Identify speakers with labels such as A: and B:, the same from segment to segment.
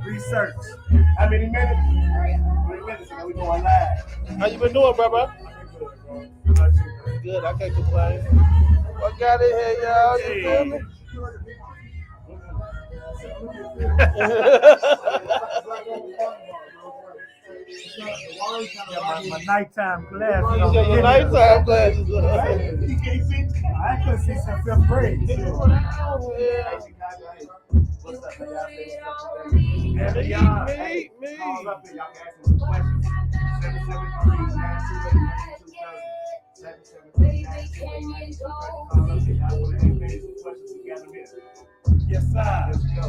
A: Research. How many minutes? 3 minutes ago, we going live.
B: How you been doing, brother? Good, I can't complain. What got in here, y'all? You feel me?
A: My nighttime glasses.
B: You got your nighttime glasses.
A: I could see some fifth grade.
B: Me.
A: Yes, sir. Let's go.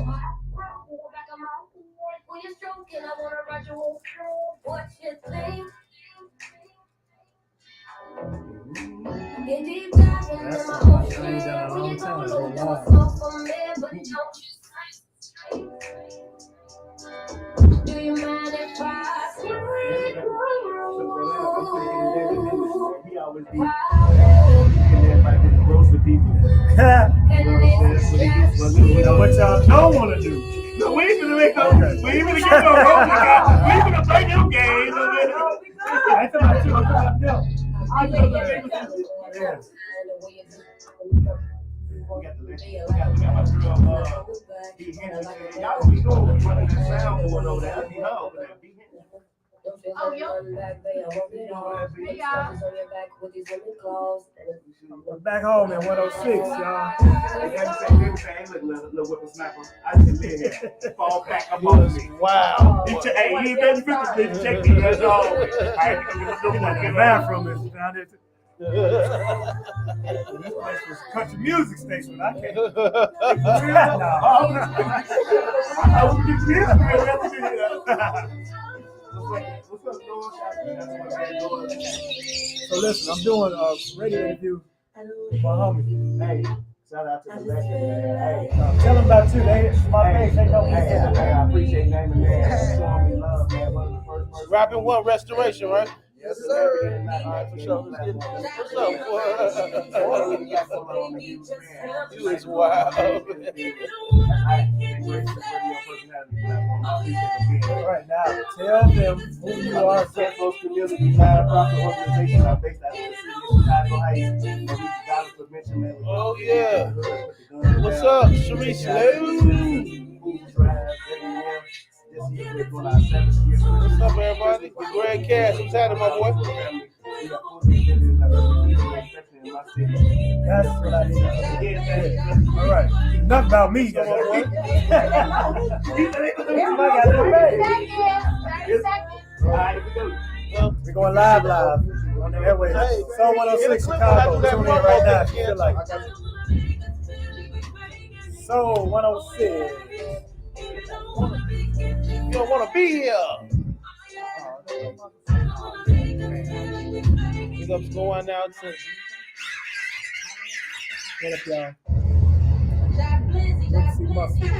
C: Do you mind if I
A: He always be everybody get the roasted people. What y'all don't want to do. No, we ain't gonna make no. We ain't gonna get no roasted guy. We ain't gonna play your game. I thought I took about them. I know the yeah. We got my girl, B. Henry. Y'all don't be doing running the soundboard over there. I be home with that B.
C: Oh, yo. Hey, y'all.
A: We're back home at 106, y'all.
D: Hey, look, whippersnapper. I just live here. Fall back up on me.
B: Wow.
D: Hey, he better to check me. That's all. I had to give him
A: The bathroom is down there. This place was a country music station. I can't.
D: I was just
A: So listen, I'm doing a radio interview with my homie.
D: Hey, shout out to the legend, man. Hey,
A: tell them about you. My face, they know me.
D: I appreciate naming that. Showing me love, man. One of the first persons.
B: Rapping One Restoration, right?
D: Yes, sir.
B: All right, for sure. What's up, boy? You is wild.
A: All right, now tell them who you are.
D: Central Community Nonprofit Organization based out of the city of Chicago Heights.
B: Oh yeah. What's up, Sharice? What's up, everybody? The Grand Cash. What's happening, my boy?
A: That's what I need. All right. Nothing about me. We're going live on the airways. Soul 106 Chicago. Tune in right now if you feel like it. Soul 106.
B: You don't want to be here. Big ups going out to.
A: What up, y'all? Let's see my feet.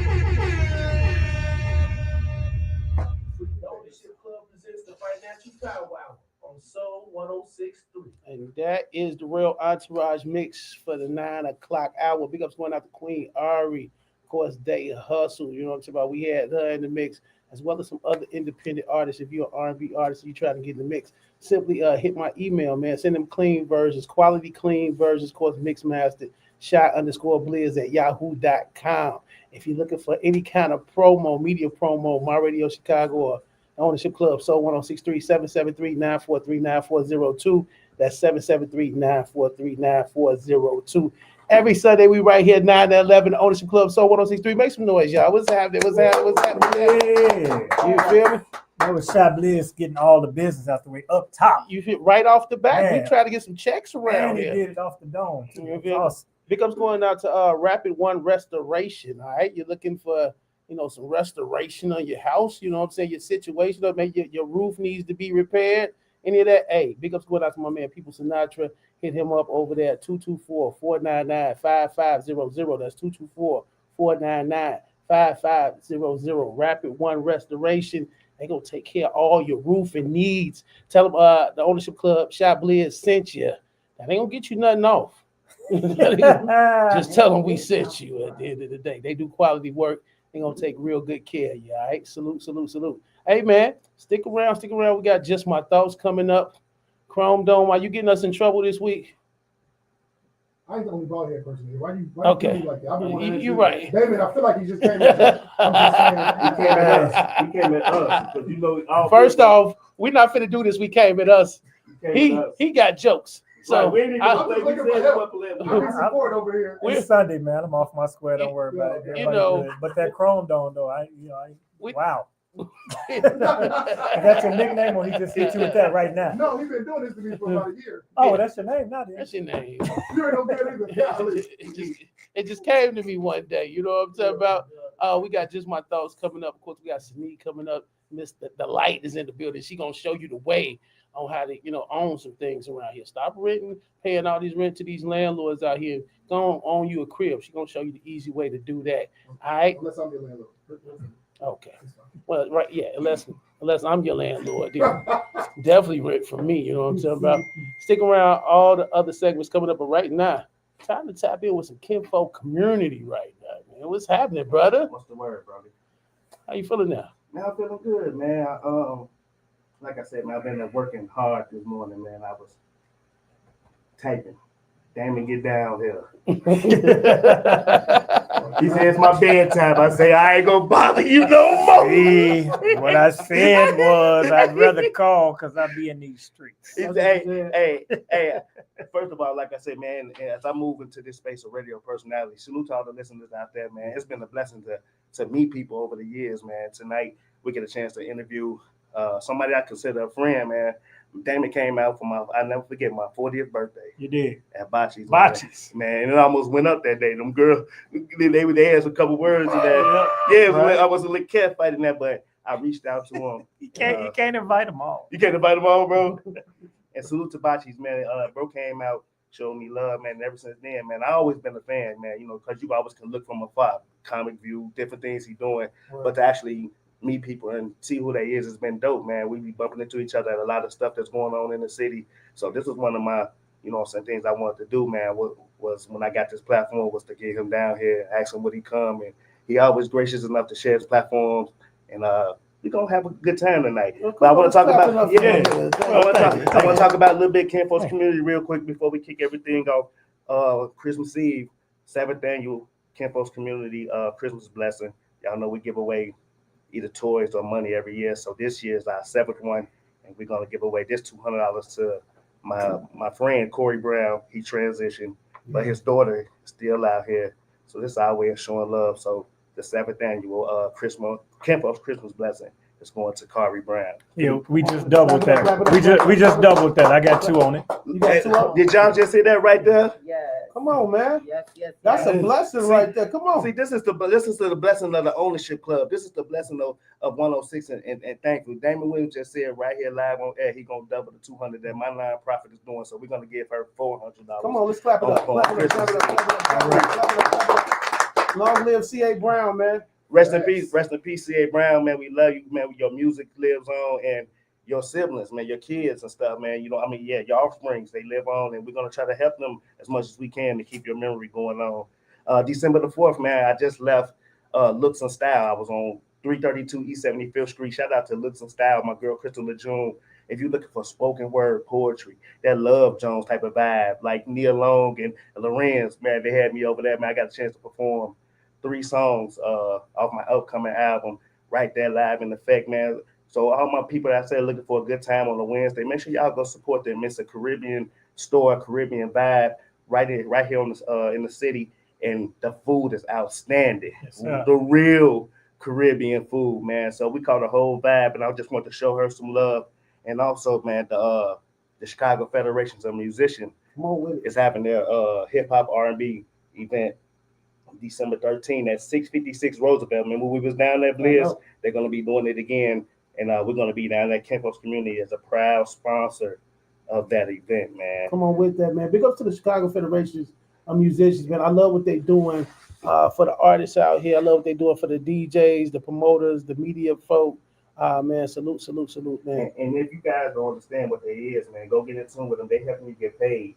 D: The Ownership Club presents the Financial Powwow on Soul 106.3.
B: And that is the Real Entourage mix for the 9 o'clock hour. Big ups going out to Queen Ari. Of course, Day Hustle. You know what I'm talking about? We had her in the mix, as well as some other independent artists. If you're an R&B artist and you're trying to get in the mix, simply hit my email, man. Send them clean versions, quality clean versions, of course, mix mastered, shot_blizz@yahoo.com. If you're looking for any kind of promo, media promo, My Radio Chicago or Ownership Club, Soul 1063 773-943-9402. That's 773-943-9402. Every Sunday, we right here, 9 to 11, Ownership Club, Soul 1063. Make some noise, y'all. What's happening?
A: Yeah.
B: You feel me?
A: That was Shot Blizz getting all the business out the way up top.
B: You hit right off the bat.
A: Man.
B: We try to get some checks around
A: And he
B: here.
A: did it off the dome.
B: You
A: It was awesome.
B: Big ups going out to Rapid One Restoration. All right, you're looking for some restoration on your house. You know what I'm saying? Your situation, or maybe your roof needs to be repaired. any of that, hey, big ups going out to my man People Sinatra. Hit him up over there at 224-499-5500. That's 224-499-5500. Rapid One Restoration. They gonna take care of all your roofing needs. Tell them the ownership club, Shop Blizz sent you. Now, they gonna get you nothing off. Just tell them we sent you at the end of the day. They do quality work. They gonna take real good care of you. All right. Salute, salute, salute. Hey man, stick around, stick around. We got Just My Thoughts coming up. Chrome Dome, are you getting us in trouble this week?
E: I ain't the only bald head person here. Why you
B: Okay.
E: do me like that? I've been wanting
B: You're
E: to-
B: right.
E: David, I feel like he just came in. I'm just saying.
A: He came at us. He came at us. Because you know, all
B: First off, we're not finna do this. We came at us.
A: came at us.
B: He got jokes. So
A: Right, we ain't even
B: I-
E: I'm just
A: like
E: looking
A: we
E: for
A: said,
E: help.
A: what the-
E: I need support over here.
F: It's Sunday, man. I'm off my square. Don't worry about it.
E: You
F: Everybody
B: know-
F: good. But that Chrome Dome, though,
B: We-
F: wow. Is that your nickname, or he just hit you with that right now?
E: No, he's been doing this to me for about a year.
F: Oh, that's your name, not
B: That's
F: it.
B: your name.
E: You ain't no good either. Golly.
B: It just came to me one day. You know what I'm talking about? We got Just My Thoughts coming up. Of course, we got Sneak coming up. Miss the Light is in the building. She gonna show you the way on how to, own some things around here. Stop renting, paying all these rent to these landlords out here. Go on, own you a crib. She gonna show you the easy way to do that. All right.
E: Unless I'm your landlord.
B: Okay. Well, right, yeah. Unless I'm your landlord, then definitely rent from me. You know what I'm talking about? Stick around. All the other segments coming up, but right now, time to tap in with some kinfolk community right now, man. What's happening, brother?
A: What's the word, brother?
B: How you feeling now?
A: Man, I'm feeling good, man. Like I said, man, I've been working hard this morning, man. I was typing. Damon, get down here. He said it's my bedtime. I say I ain't gonna bother you no more.
F: See, what I said was I'd rather call because I be in these streets.
A: He said, hey. First of all, like I said, man, as I move into this space of radio personality, salute to all the listeners out there, man. It's been a blessing to meet people over the years, man. Tonight we get a chance to interview somebody I consider a friend, man. Damon came out for I'll never forget my 40th birthday
F: You did.
A: at Bocce's.
F: Botches.
A: Man, it almost went up that day. Them girls, they had a couple words in that. Yeah,
F: Right.
A: I was a little cat fighting that, but I reached out to him.
F: You can't invite them all.
A: You can't invite them all, bro. And salute to Bocce's, man. Bro came out, showed me love, man. And ever since then, man, I always been a fan, man. Because you always can look from afar, comic view, different things he doing, but to actually meet people and see who they is has been dope, man. We be bumping into each other at a lot of stuff that's going on in the city. So this was one of my, some things I wanted to do, man. Was when I got this platform was to get him down here, ask him would he come, and he always gracious enough to share his platforms. And we're gonna have a good time tonight. But I want to talk about I want to talk about a little bit Kinfolk's community real quick before we kick everything off. Christmas Eve, 7th annual Kinfolk's community Christmas blessing. Y'all know we give away either toys or money every year. So this year is our 7th one, and we're gonna give away this $200 to my friend Corey Brown. He transitioned, but his daughter is still out here. So this is our way of showing love. So the 7th annual Kinfolk's Christmas blessing is going to Corey Brown.
F: Yeah, we just doubled that. We just doubled that. I got 2 on it.
B: You got 2 up?
A: Did y'all just see that right there?
G: Yes.
B: Come on, man.
G: Yes.
B: That's a blessing right there. Come on.
A: See, this is the blessing of the ownership club. This is the blessing of 106, and thank you. Damon Williams just said right here live on air, he gonna double the 200 that my nonprofit is doing. So we're gonna give her $400.
B: Come on, let's clap it up. Clap it up. Clap it up. Clap it up. Long live C.A. Brown, man.
A: Rest in peace, C.A. Brown, man. We love you, man. Your music lives on, and your siblings, man, your kids and stuff, man. Your offsprings, they live on, and we're gonna try to help them as much as we can to keep your memory going on. December the 4th, man, I just left Looks and Style. I was on 332 East 75th Street. Shout out to Looks and Style, my girl Crystal Lejeune. If you're looking for spoken word poetry, that Love Jones type of vibe, like Neil Long and Lorenz, man, they had me over there, man. I got a chance to perform 3 songs off my upcoming album right there live in effect, man. So all my people that I said looking for a good time on a Wednesday, make sure y'all go support them. It's a Caribbean store, Caribbean vibe, right here on in the city, and the food is outstanding.
F: Yes,
A: The real Caribbean food, man. So we call the whole vibe, and I just want to show her some love. And also, man, the Chicago Federations of Musicians is having their hip hop R&B event on December 13th at 656 Roosevelt. Remember we was down there, Blizz? They're gonna be doing it again And we're going to be down at Campos Community as a proud sponsor of that event, man.
B: Come on with that, man. Big up to the Chicago Federation of Musicians, man. I love what they're doing for the artists out here. I love what they're doing for the DJs, the promoters, the media folk. Man, salute, man.
A: And if you guys don't understand what that is, man, go get in tune with them. They helping you get paid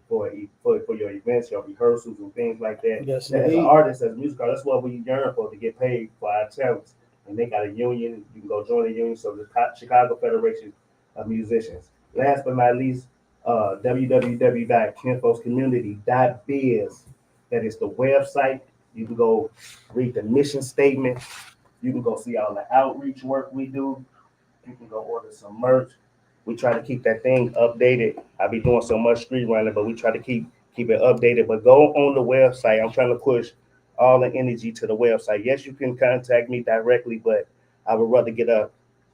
A: for your events, your rehearsals, and things like that.
B: Yes,
A: As
B: indeed.
A: an artist, as a music artist, that's what we yearn for, to get paid for our talents. And they got a union. You can go join the union. So the Chicago Federation of Musicians. Last but not least, www.kinfolkscommunity.biz. That is the website. You can go read the mission statement. You can go see all the outreach work we do. You can go order some merch. We try to keep that thing updated. I be doing so much street running, but we try to keep it updated. But go on the website. I'm trying to push all the energy to the website. Yes, you can contact me directly, but I would rather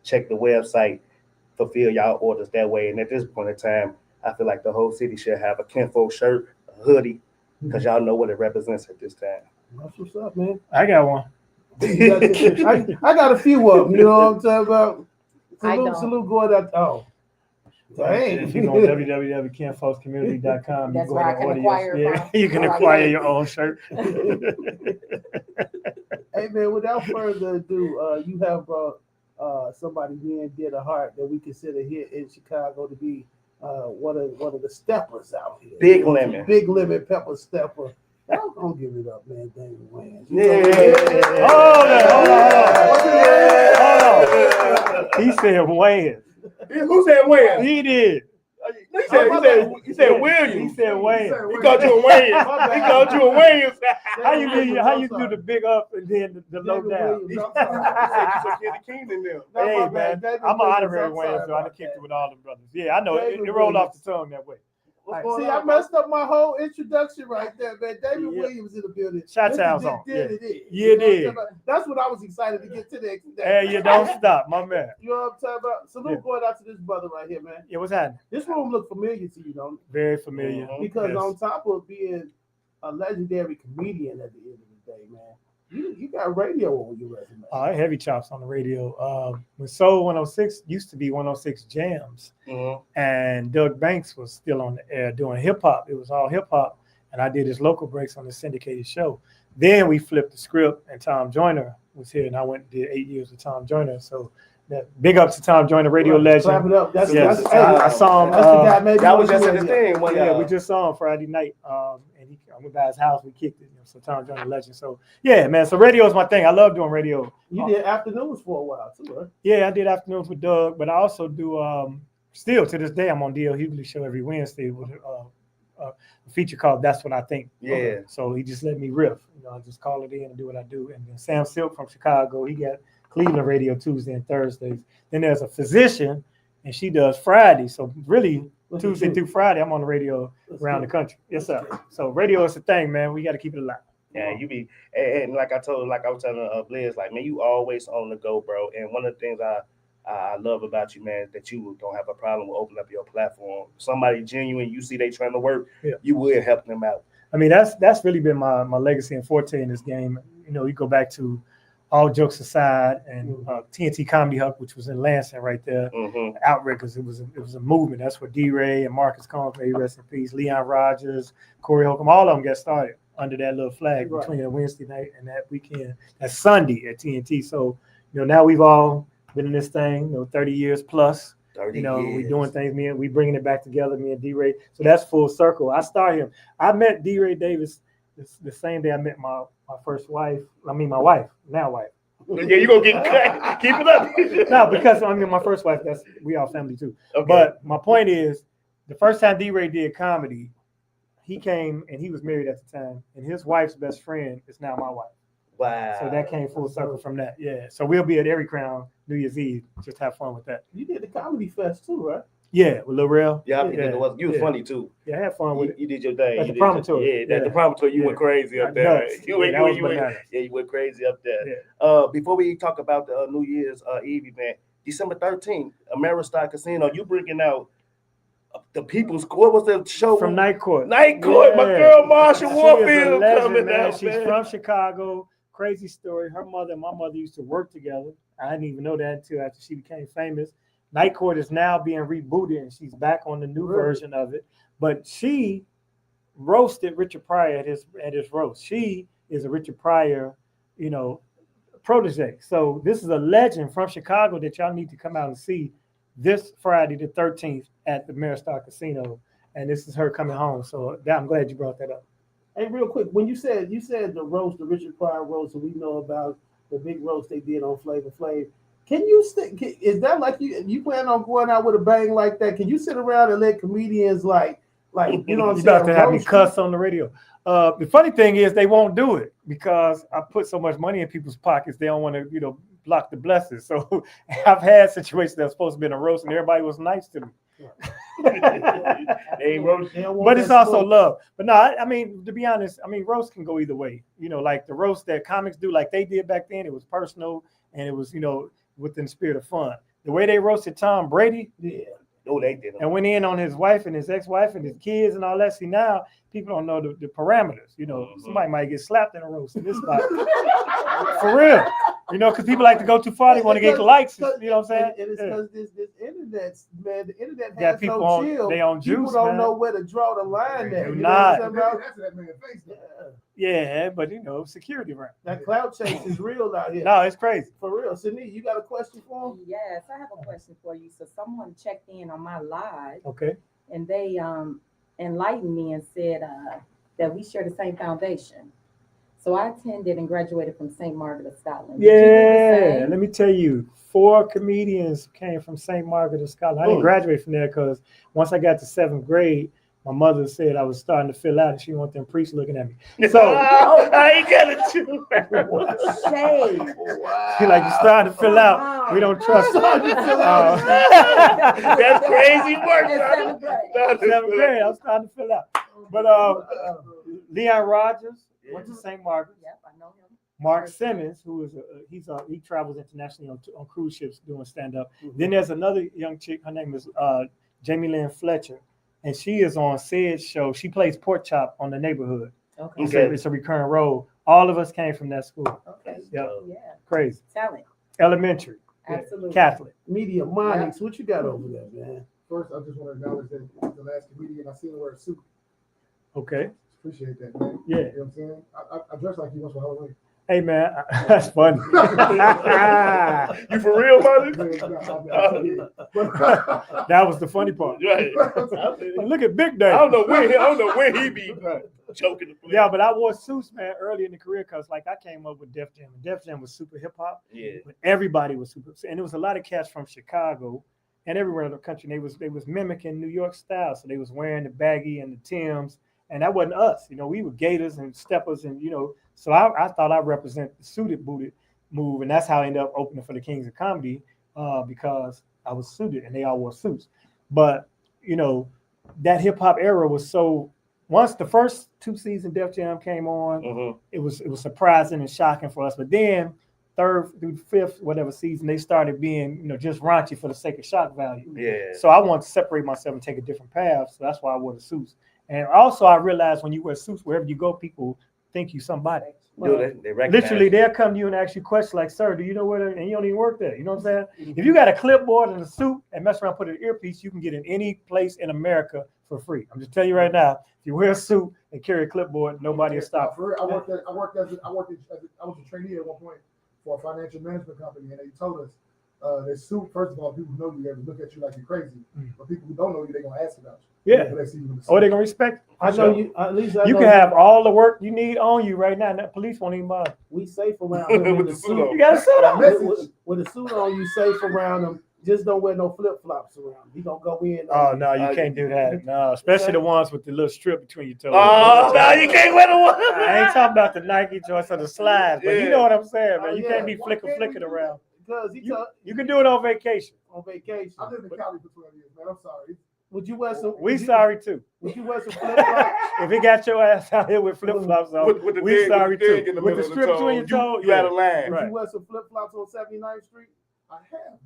A: check the website, fulfill y'all orders that way. And at this point in time, I feel like the whole city should have a Kinfolk shirt, a hoodie, because y'all know what it represents at this time.
B: That's what's up, man.
F: I got one.
B: I got a few of them. You know what I'm talking about?
G: I don't.
B: Salute going out. Oh. Hey.
F: If you go on www.kinfolkscommunity.com,
G: That's
F: you go
G: where I
F: to
G: can
F: audience.
G: acquire
F: Yeah,
G: from.
F: you can
G: Right.
F: acquire your own shirt.
B: Hey, man, without further ado, you have brought somebody near and dear to heart that we consider here in Chicago to be one of the steppers out here.
A: Big Lemon.
B: Big Lemon Pepper Stepper. Don't give it up, man. Damon Wayans.
F: Hold on. He said Wayans.
A: Who said when?
F: He did.
A: He said Williams.
F: He said Wayans.
A: He called you a Williams. He called you a Williams.
F: How you do the big up and then the low down?
A: He said you the king in there.
F: Hey man, I'm an honorary Wayans, so I done kicked it with all the brothers. Yeah, I know it rolled off the tongue that way.
B: See, I messed up my whole introduction right there, man. David Williams in the building.
F: Chi-Town's on.
B: Yeah,
F: Yeah, it is.
B: That's what I was excited to get to next day.
F: Hey, you don't stop, my man.
B: You know what I'm talking about? Salute
F: Yeah.
B: going out to this brother right here, man.
F: Yeah, what's happening?
B: This room look familiar to you, don't it?
F: Very familiar.
B: Because
F: Yes.
B: on top of being a legendary comedian at the end of the day, man, you got radio on your resume.
F: I had heavy chops on the radio. When Soul 106 used to be 106 Jams, and Doug Banks was still on the air doing hip hop. It was all hip hop, and I did his local breaks on the syndicated show. Then we flipped the script, and Tom Joyner was here, and I went and did 8 years with Tom Joyner. So big up to Tom Joyner, radio legend.
B: Clap it up. That's
F: Yes.
B: hey,
F: I saw him.
B: that's the guy maybe
A: That was
B: on
A: just
B: the
A: in the
B: radio.
A: thing. One
F: Yeah, we just saw him Friday night, and I went by his house. We kicked it. So Tom Joyner legend. So yeah, man. So radio is my thing. I love doing radio.
B: You did afternoons for a while too, right?
F: Yeah, I did afternoons with Doug, but I also do still to this day I'm on D.L. Hughley's show every Wednesday with a feature called That's What I Think.
A: Yeah.
F: So he just let me riff. I just call it in and do what I do. And then Sam Silk from Chicago, he got Cleveland radio Tuesday and Thursdays. Then there's a physician, and she does Friday. So really Tuesday through Friday, I'm on the radio around the country. Yes, sir. So radio is the thing, man. We got to keep it alive.
A: Yeah, you be and like I was telling Blizz, like, man, you always on the go, bro. And one of the things I love about you, man, is that you don't have a problem with opening up your platform. Somebody genuine, you see they trying to work, you will help them out.
F: I mean, that's really been my legacy and forte in this game. You go back to All Jokes Aside and TNT Comedy Hub, which was in Lansing right there. Outriggers, it was a movement. That's where D-Ray and Marcus Combs, may he rest in peace, Leon Rogers, Corey Holcomb, all of them got started under that little flag between a Wednesday night and that weekend, that Sunday at TNT. So, now we've all been in this thing, 30 years plus.
A: 30 years.
F: We doing things, we bringing it back together, me and D-Ray. So that's full circle. I started him. I met D-Ray Davis the same day I met my first wife. I mean, my wife, now wife.
A: Yeah, you gonna get cut. Keep it up.
F: No, because my first wife, we all family too.
A: Okay.
F: But my point is, the first time D-Ray did comedy, he came and he was married at the time, and his wife's best friend is now my wife.
A: Wow.
F: So that came full circle from that. Yeah. So we'll be at Every Crown New Year's Eve. Just have fun with that.
B: You did the comedy fest too, right?
F: Yeah, with Lil Rel.
A: Yeah, I think it was. You was funny too.
F: Yeah, I had fun with it.
A: You did your thing.
F: At the promontory.
A: Yeah, at the promontory, you went crazy up there.
F: Nuts.
A: You went crazy up there.
F: Yeah.
A: Before we talk about the New Year's Eve event, December 13th, Ameristar Casino, you bringing out the People's Court. What was the show?
F: From Night Court.
A: Night Court. My girl Marsha
F: She is a
A: Warfield
F: legend,
A: coming
F: man.
A: out,
F: She's
A: man.
F: from Chicago. Crazy story. Her mother and my mother used to work together. I didn't even know that until after she became famous. Night Court is now being rebooted, and she's back on the new version of it. But she roasted Richard Pryor at his roast. She is a Richard Pryor, protege. So this is a legend from Chicago that y'all need to come out and see this Friday the 13th at the Maristar Casino. And this is her coming home. So I'm glad you brought that up.
B: Hey, real quick, when you said the roast, the Richard Pryor roast, and we know about the big roast they did on Flavor Flav. Can you is that like you plan on going out with a bang like that? Can you sit around and let comedians like you know what I'm saying?
F: About to have me cuss on the radio. The funny thing is they won't do it because I put so much money in people's pockets. They don't want to, block the blessings. So I've had situations that's supposed to be in a roast and everybody was nice to me.
A: They roast.
F: But it's also love. But no, I mean, to be honest, roast can go either way. Like the roast that comics do, like they did back then, it was personal and it was, within the spirit of fun. The way they roasted Tom Brady,
A: No, they didn't.
F: and went in on his wife and his ex-wife and his kids and all that. See, now people don't know the parameters. Somebody might get slapped in a roast in this spot. For real. Because people like to go too far. They want to get likes. You know what I'm saying?
B: And it's because this internet, man, the internet
F: Got
B: has
F: people
B: no
F: on,
B: chill.
F: they on juice,
B: People don't
F: man.
B: know where to draw the line
F: They
B: at.
F: do
B: You
F: not.
B: know what I'm
E: That's that man's face. though.
F: Yeah, but security around.
B: That cloud chase is real out here.
F: No, it's crazy.
B: For real. Sydney, you got a question for him?
G: Yes, I have a question for you. So someone checked in on my live
F: Okay.
G: and they enlightened me and said that we share the same foundation. So I attended and graduated from St. Margaret of Scotland. Did you do the
F: Yeah,
G: same?
F: let me tell you, 4 comedians came from St. Margaret of Scotland. I didn't graduate from there because once I got to 7th grade, my mother said I was starting to fill out and she wanted them priests looking at me. So
A: I ain't got it too.
G: Shade.
F: she like, you starting to fill out. We don't trust you.
A: That's crazy work.
G: In
A: son.
G: 7th grade.
A: That's
F: 7th grade, I was starting to fill out. But Leon Rogers went to St. Margaret.
G: Yep, I know him.
F: Mark Simmons, who is he travels internationally on cruise ships doing stand up. Then there's another young chick. Her name is Jamie Lynn Fletcher, and she is on Sid's show. She plays Pork Chop on The Neighborhood.
G: Okay.
F: It's a recurring role. All of us came from that school.
G: Okay.
F: Yep.
G: Yeah.
F: Crazy.
G: Talent.
F: Elementary.
G: Absolutely.
F: Catholic.
B: Media Monix, what you got over there, man?
E: First, I just want to acknowledge that he's the last comedian I seen wear a suit.
F: Okay.
E: Appreciate that, man.
F: Yeah.
E: You know what I'm saying? I dress like you once for Halloween.
F: Hey man, that's funny.
A: You for real, mother?
F: That was the funny part.
A: Right.
F: Look at Big Day.
A: I don't know where he be choking the play.
F: Yeah, but I wore suits, man, early in the career because, like, I came up with Def Jam. And Def Jam was super hip hop.
A: Yeah.
F: But everybody was super, and there was a lot of cats from Chicago and everywhere in the country. They was mimicking New York style, so they was wearing the baggy and the Timbs, and that wasn't us. We were Gators and Steppers, and So I thought I represent the suited booted move, and that's how I ended up opening for the Kings of Comedy because I was suited and they all wore suits. But that hip hop era was so. Once the first 2 seasons Def Jam came on, it was surprising and shocking for us. But then 3rd through 5th, whatever season, they started being just raunchy for the sake of shock value.
A: Yeah.
F: So I wanted to separate myself and take a different path. So that's why I wore the suits. And also I realized when you wear suits, wherever you go, people think you somebody.
A: They recognize
F: Literally,
A: you.
F: they'll come to you and ask you questions like, "Sir, do you know where?" And you don't even work there. You know what I'm saying? If you got a clipboard and a suit and mess around, put an earpiece, you can get in any place in America for free. I'm just telling you right now. If you wear a suit and carry a clipboard, nobody will stop.
E: For real, I was a trainee at one point for a financial management company, and they told us that suit. First of all, people who know you, they look at you like you're crazy, but people who don't know you, they're gonna ask about you.
F: Yeah.
E: When they see you in the suit.
F: Or they're gonna respect you.
B: I know you. At least I
F: You
B: know
F: can have all the work you need on you right now, and that police won't even bother.
B: we safe around him in
A: With
B: the
A: the suit
B: suit.
A: on.
F: You got a suit on.
B: With a suit on, you safe around him. Just don't wear no flip flops around him. He gonna go in.
F: Oh no, you can't do that. No, especially the ones with the little strip between your toes.
A: Oh, no, you can't wear the one.
F: I ain't talking about the Nike joints or the slides, but you
A: Yeah.
F: know what I'm saying, man.
B: Oh,
F: You
B: yeah.
F: can't be
E: Why can't we
F: flicking
E: do
F: around.
B: Because
F: You can do it on vacation.
B: on vacation.
E: I lived in Cali for 12 years, man. I'm sorry.
B: Would you wear some?
F: We sorry too.
B: Would you wear some flip flops?
F: If it got your ass out here with flip flops on,
A: With the
F: we
A: dig-
F: sorry
A: with the dig
F: too.
A: in the
F: With
A: middle
F: the
A: of
F: strip between your
A: toe,
F: toes,
A: you out of line.
B: Would
F: Right.
B: you wear some flip flops on 79th Street?
E: I have.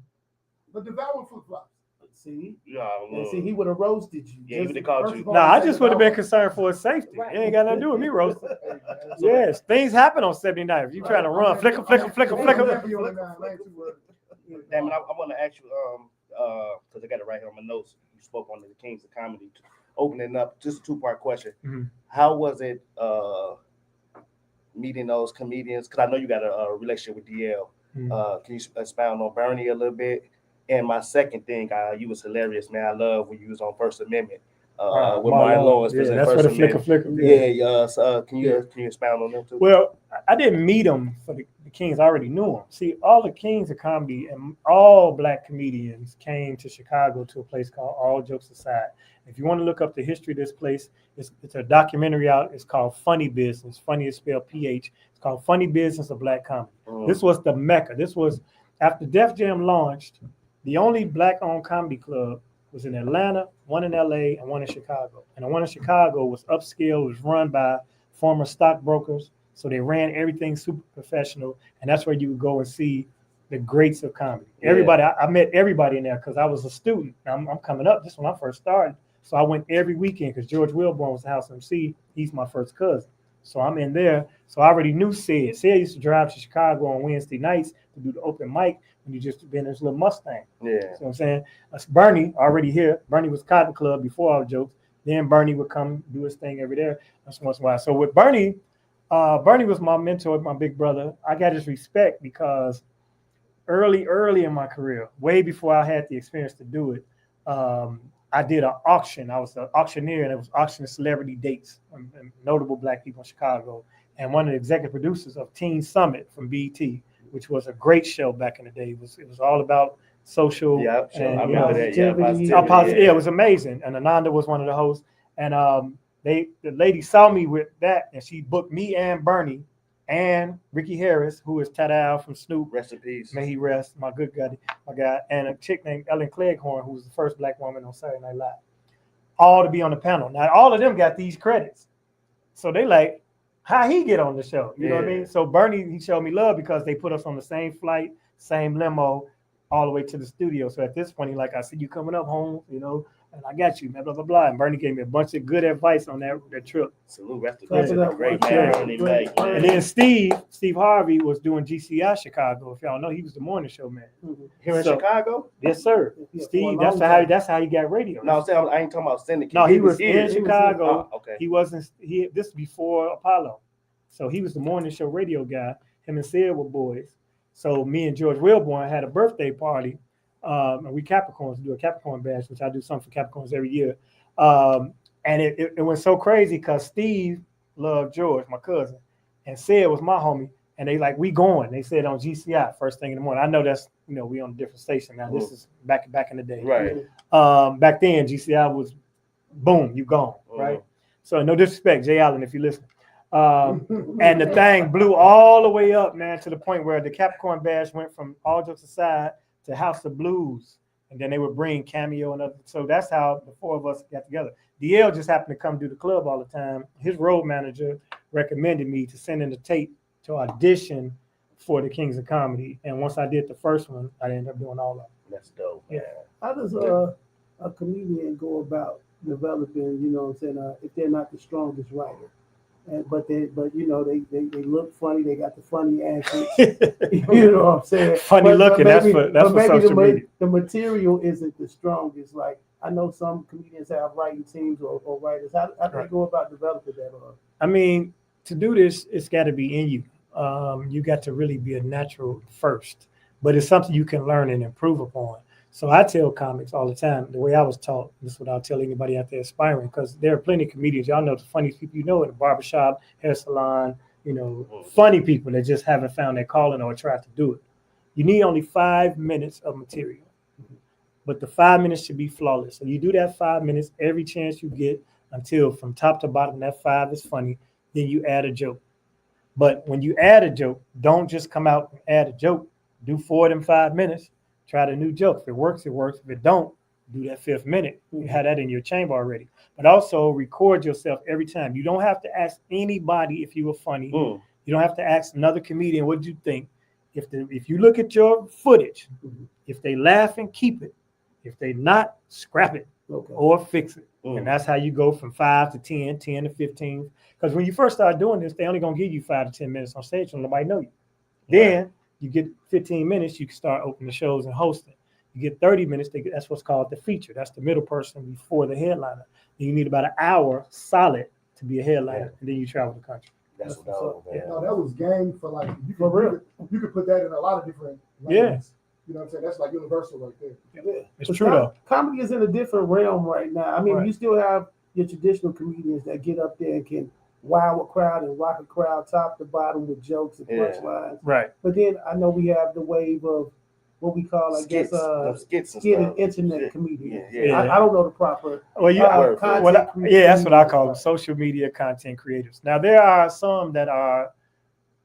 E: But the Valor flip flops.
B: See,
A: Yeah,
B: and see, he would have roasted you.
A: Yeah, he
B: Just-
A: would've called
E: First
A: you.
E: of all,
F: Nah, I
E: say
F: just would have been
E: no.
F: concerned for his safety.
G: Right.
F: It ain't got nothing to do with me roasting.
E: Hey, man, that's
F: Yes, things happen on 79. If you trying to run, flicker, flicker, flicker, flicker.
A: Damn it, I want to ask you, because I got it right here on my notes. You spoke on the Kings of Comedy, opening up just a 2-part question.
F: Mhm.
A: How was it meeting those comedians? Because I know you got a relationship with DL.
F: Mhm.
A: Can you expound on Bernie a little bit? And my second thing, you was hilarious, man. I love when you was on First Amendment with Martin Lawrence.
F: Yeah,
A: presenting
F: that's
A: First
F: what the flicker,
A: Amendment.
F: flicker.
A: Yeah. Can you expound on them too?
F: Well, I didn't meet them for the Kings. I already knew them. See, all the Kings of Comedy and all black comedians came to Chicago to a place called All Jokes Aside. If you want to look up the history of this place, it's a documentary out. It's called Funny Business. Funny is spelled PH. It's called Funny Business of Black Comedy. This was the Mecca. This was after Def Jam launched. The only black-owned comedy club was in Atlanta, one in LA, and one in Chicago. And the one in Chicago was upscale. It was run by former stockbrokers. So they ran everything super professional. And that's where you would go and see the greats of comedy.
A: Yeah.
F: Everybody, I met everybody in there because I was a student. I'm coming up just when I first started. So I went every weekend because George Wilborn was the house MC. He's my first cousin. So I'm in there. So I already knew Sid. Sid used to drive to Chicago on Wednesday nights to do the open mic when you just been in his little Mustang.
A: Yeah.
F: You know what I'm saying? That's Bernie already here. Bernie was Cotton Club before All Jokes. Then Bernie would come do his thing every there. That's once in a while. So with Bernie, Bernie was my mentor, my big brother. I got his respect because early in my career, way before I had the experience to do it, I did an auction. I was an auctioneer, and it was auctioning celebrity dates and notable black people in Chicago. And one of the executive producers of Teen Summit from BET, which was a great show back in the day. It was all about social.
A: Yeah, sure.
F: And,
A: I
F: you
A: remember
F: know,
A: that. Yeah,
F: positivity. Yeah, it was amazing. And Ananda was one of the hosts. And the lady saw me with that, and she booked me and Bernie and Ricky Harris, who is Tadal from Snoop.
A: Rest in peace.
F: May he rest, my guy, and a chick named Ellen Cleghorn, who was the first black woman on Saturday Night Live. All to be on the panel. Now, all of them got these credits. So they like, how he get on the show? You know what I mean? So Bernie, he showed me love because they put us on the same flight, same limo, all the way to the studio. So at this point, he like, I see you coming up home, you know, and I got you, man, blah, blah, blah. And Bernie gave me a bunch of good advice on that trip.
A: Salute. Rest in
B: Clap
A: peace.
B: it up.
A: Great
B: Yeah.
A: man. Ernie Mac,
F: And
A: man.
F: then Steve Harvey was doing GCI Chicago. If y'all know, he was the morning show man.
A: Here in
F: So-
A: Chicago?
F: Yes, sir.
B: Yeah, for a
F: Steve,
B: long
F: that's how he got radio.
A: No, I'm saying I ain't talking about syndicate.
F: No, he was
A: here.
F: in Chicago.
A: Oh, okay.
F: He wasn't. This before Apollo, so he was the morning show radio guy. Him and Sid were boys. So me and George Wilborn had a birthday party, and we Capricorns do a Capricorn bash, which I do something for Capricorns every year. And it went so crazy because Steve loved George, my cousin, and Sid was my homie. And they like, we going. They said on GCI first thing in the morning. I know that's, you know, we on a different station now. This is back in the day.
A: Right.
F: Back then, GCI was boom, you gone, right? So no disrespect, Jay Allen, if you listen. And the thing blew all the way up, man, to the point where the Capricorn Bash went from All Jokes Aside to House of Blues. And then they would bring Cameo and other. So that's how the four of us got together. DL just happened to come do the club all the time. His road manager recommended me to send in the tape to audition for the Kings of Comedy. And once I did the first one, I ended up doing all of them.
A: That's dope.
F: Yeah.
B: How does a comedian go about developing, you know what I'm saying, if they're not the strongest writer? But you know, they look funny, they got the funny answers. You know what I'm saying?
F: Funny looking, that's for social media.
B: The material isn't the strongest. Like I know some comedians have writing teams or writers. How do they go about developing that?
F: I mean, to do this, it's got to be in you. You got to really be a natural first, but it's something you can learn and improve upon. So I tell comics all the time, the way I was taught, this is what I'll tell anybody out there aspiring, because there are plenty of comedians, y'all know the funniest people you know in the barbershop, hair salon, you know, funny people that just haven't found their calling or tried to do it. You need only 5 minutes of material, but the 5 minutes should be flawless. So you do that 5 minutes every chance you get until from top to bottom that 5 is funny, then you add a joke. But when you add a joke, don't just come out and add a joke. Do 4 of them 5 minutes. Try the new joke. If it works, it works. If it don't, do that 5th minute. You have that in your chamber already. But also record yourself every time. You don't have to ask anybody if you were funny. You don't have to ask another comedian, what did you think? If you look at your footage, if they laugh and keep it. If they not, scrap it
B: Okay.
F: or fix it.
A: Mm.
F: And that's how you go from 5 to 10, 10 to 15. Because when you first start doing this, they only gonna give you 5 to 10 minutes on stage, so nobody know you. Then you get 15 minutes, you can start opening the shows and hosting. You get 30 minutes, that's what's called the feature. That's the middle person before the headliner. Then you need about an hour solid to be a headliner, and then you travel the country.
A: That's what dog, man.
E: No, that was game for like you
F: For real.
E: You could put that in a lot of different
F: Yeah.
E: lanes. You know what I'm saying? That's like universal right there.
B: Yeah.
F: It's
B: But
F: true though.
B: Comedy is in a different realm right now. I mean,
F: Right.
B: you still have your traditional comedians that get up there and can wow a crowd and rock a crowd top to bottom with jokes and
A: Yeah.
B: punchlines.
F: Right.
B: But then I know we have the wave of what we call, I
A: Skits,
B: guess,
A: them skits and
B: skit and
A: stuff.
B: internet
A: Yeah.
B: comedians.
A: Yeah.
B: I don't know the proper.
F: Well, you,
A: Word.
B: content
F: yeah, that's what I call them,
B: creators.
F: social media content creators. Now there are some that are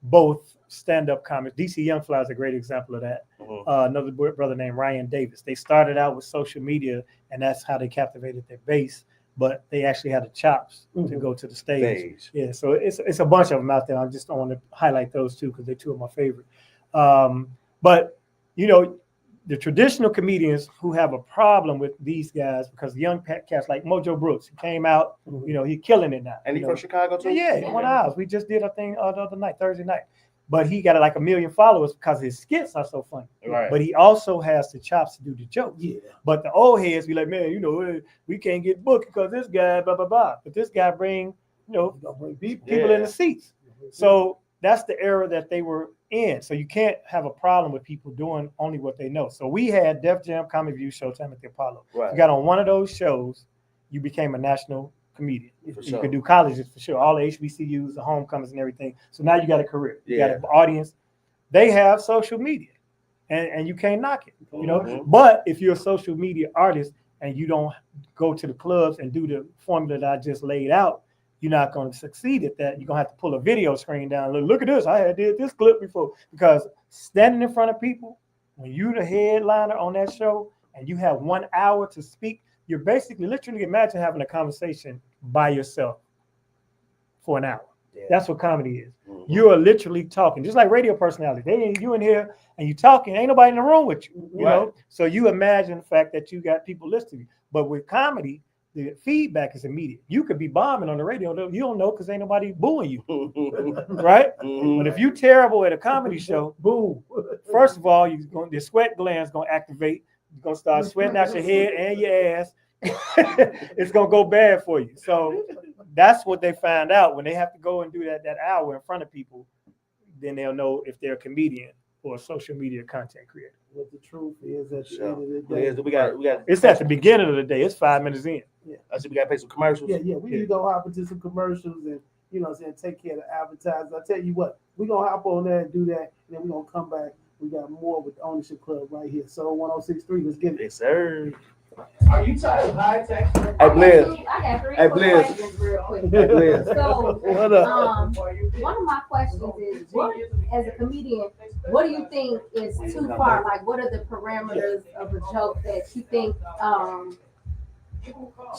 F: both stand-up comics. DC Young Fly is a great example of that.
A: Mhm.
F: Another brother named Ryan Davis. They started out with social media, and that's how they captivated their base. But they actually had the chops to
B: Mhm.
F: go to the stage.
A: Stage.
F: Yeah, so it's a bunch of them out there. I just don't want to highlight those two because they're two of my favorite. But you know, the traditional comedians who have a problem with these guys because the young cats like Mojo Brooks, he came out, you know, he's killing it now.
A: And he
F: you
A: from
F: know.
A: Chicago too?
F: Yeah, one ours. We just did a thing the other night, Thursday night. But he got like 1 million followers because his skits are so funny.
A: Right.
F: But he also has the chops to do the jokes.
B: Yeah.
F: But the old heads be like, man, you know, we can't get booked because this guy, blah, blah, blah. But this guy bring, you know,
B: You gonna bring people.
F: people
A: Yeah.
F: in the seats. So that's the era that they were in. So you can't have a problem with people doing only what they know. So we had Def Jam, Comedy View, Showtime at the Apollo.
A: Right.
F: You got on one of those shows, you became a national comedian.
A: For
F: You
A: sure.
F: could do colleges for sure, all the HBCUs, the homecomings and everything. So now you got a career. You got
A: Yeah.
F: an audience. They have social media and you can't knock it, you know.
A: Mhm.
F: But if you're a social media artist and you don't go to the clubs and do the formula that I just laid out, you're not going to succeed at that. You're going to have to pull a video screen down. Look at this. I had did this clip before. Because standing in front of people, when you're the headliner on that show and you have 1 hour to speak, you're basically literally imagine having a conversation by yourself for an hour.
A: Yeah.
F: That's what comedy is.
A: Mhm.
F: You are literally talking, just like radio personality. You in here and you talking, ain't nobody in the room with you, you know. So you imagine the fact that you got people listening to you. But with comedy, the feedback is immediate. You could be bombing on the radio, you don't know because ain't nobody booing you, right?
A: Mhm.
F: But if you terrible at a comedy show,
B: Boom.
F: first of all, the sweat glands gonna activate. You're gonna start sweating out your head and your ass. It's gonna go bad for you. So that's what they find out when they have to go and do that hour in front of people. Then they'll know if they're a comedian or a social media content creator.
B: What the truth is at the
A: Sure.
B: end of the
A: Yeah,
B: day.
A: so we got.
F: It's at the beginning of the day. It's 5 minutes in.
A: I said we got to pay some commercials.
B: Yeah, we need to go hop into some commercials and, you know what I'm saying, take care of the advertisers. I tell you what, we're going to hop on there and do that, and then we're going to come back. We got more with the Ownership Club right here. So 1063, let's get it.
A: Yes, sir.
D: Are you tired of high tax?
A: Hey, Blizz.
C: I got three
A: Hey,
C: quick
A: Blizz.
C: questions real quick.
A: Hey, Blizz.
C: So,
B: What up?
C: one of my questions is, what, as a comedian, what do you think is too far? Like, what are the parameters of a joke that you think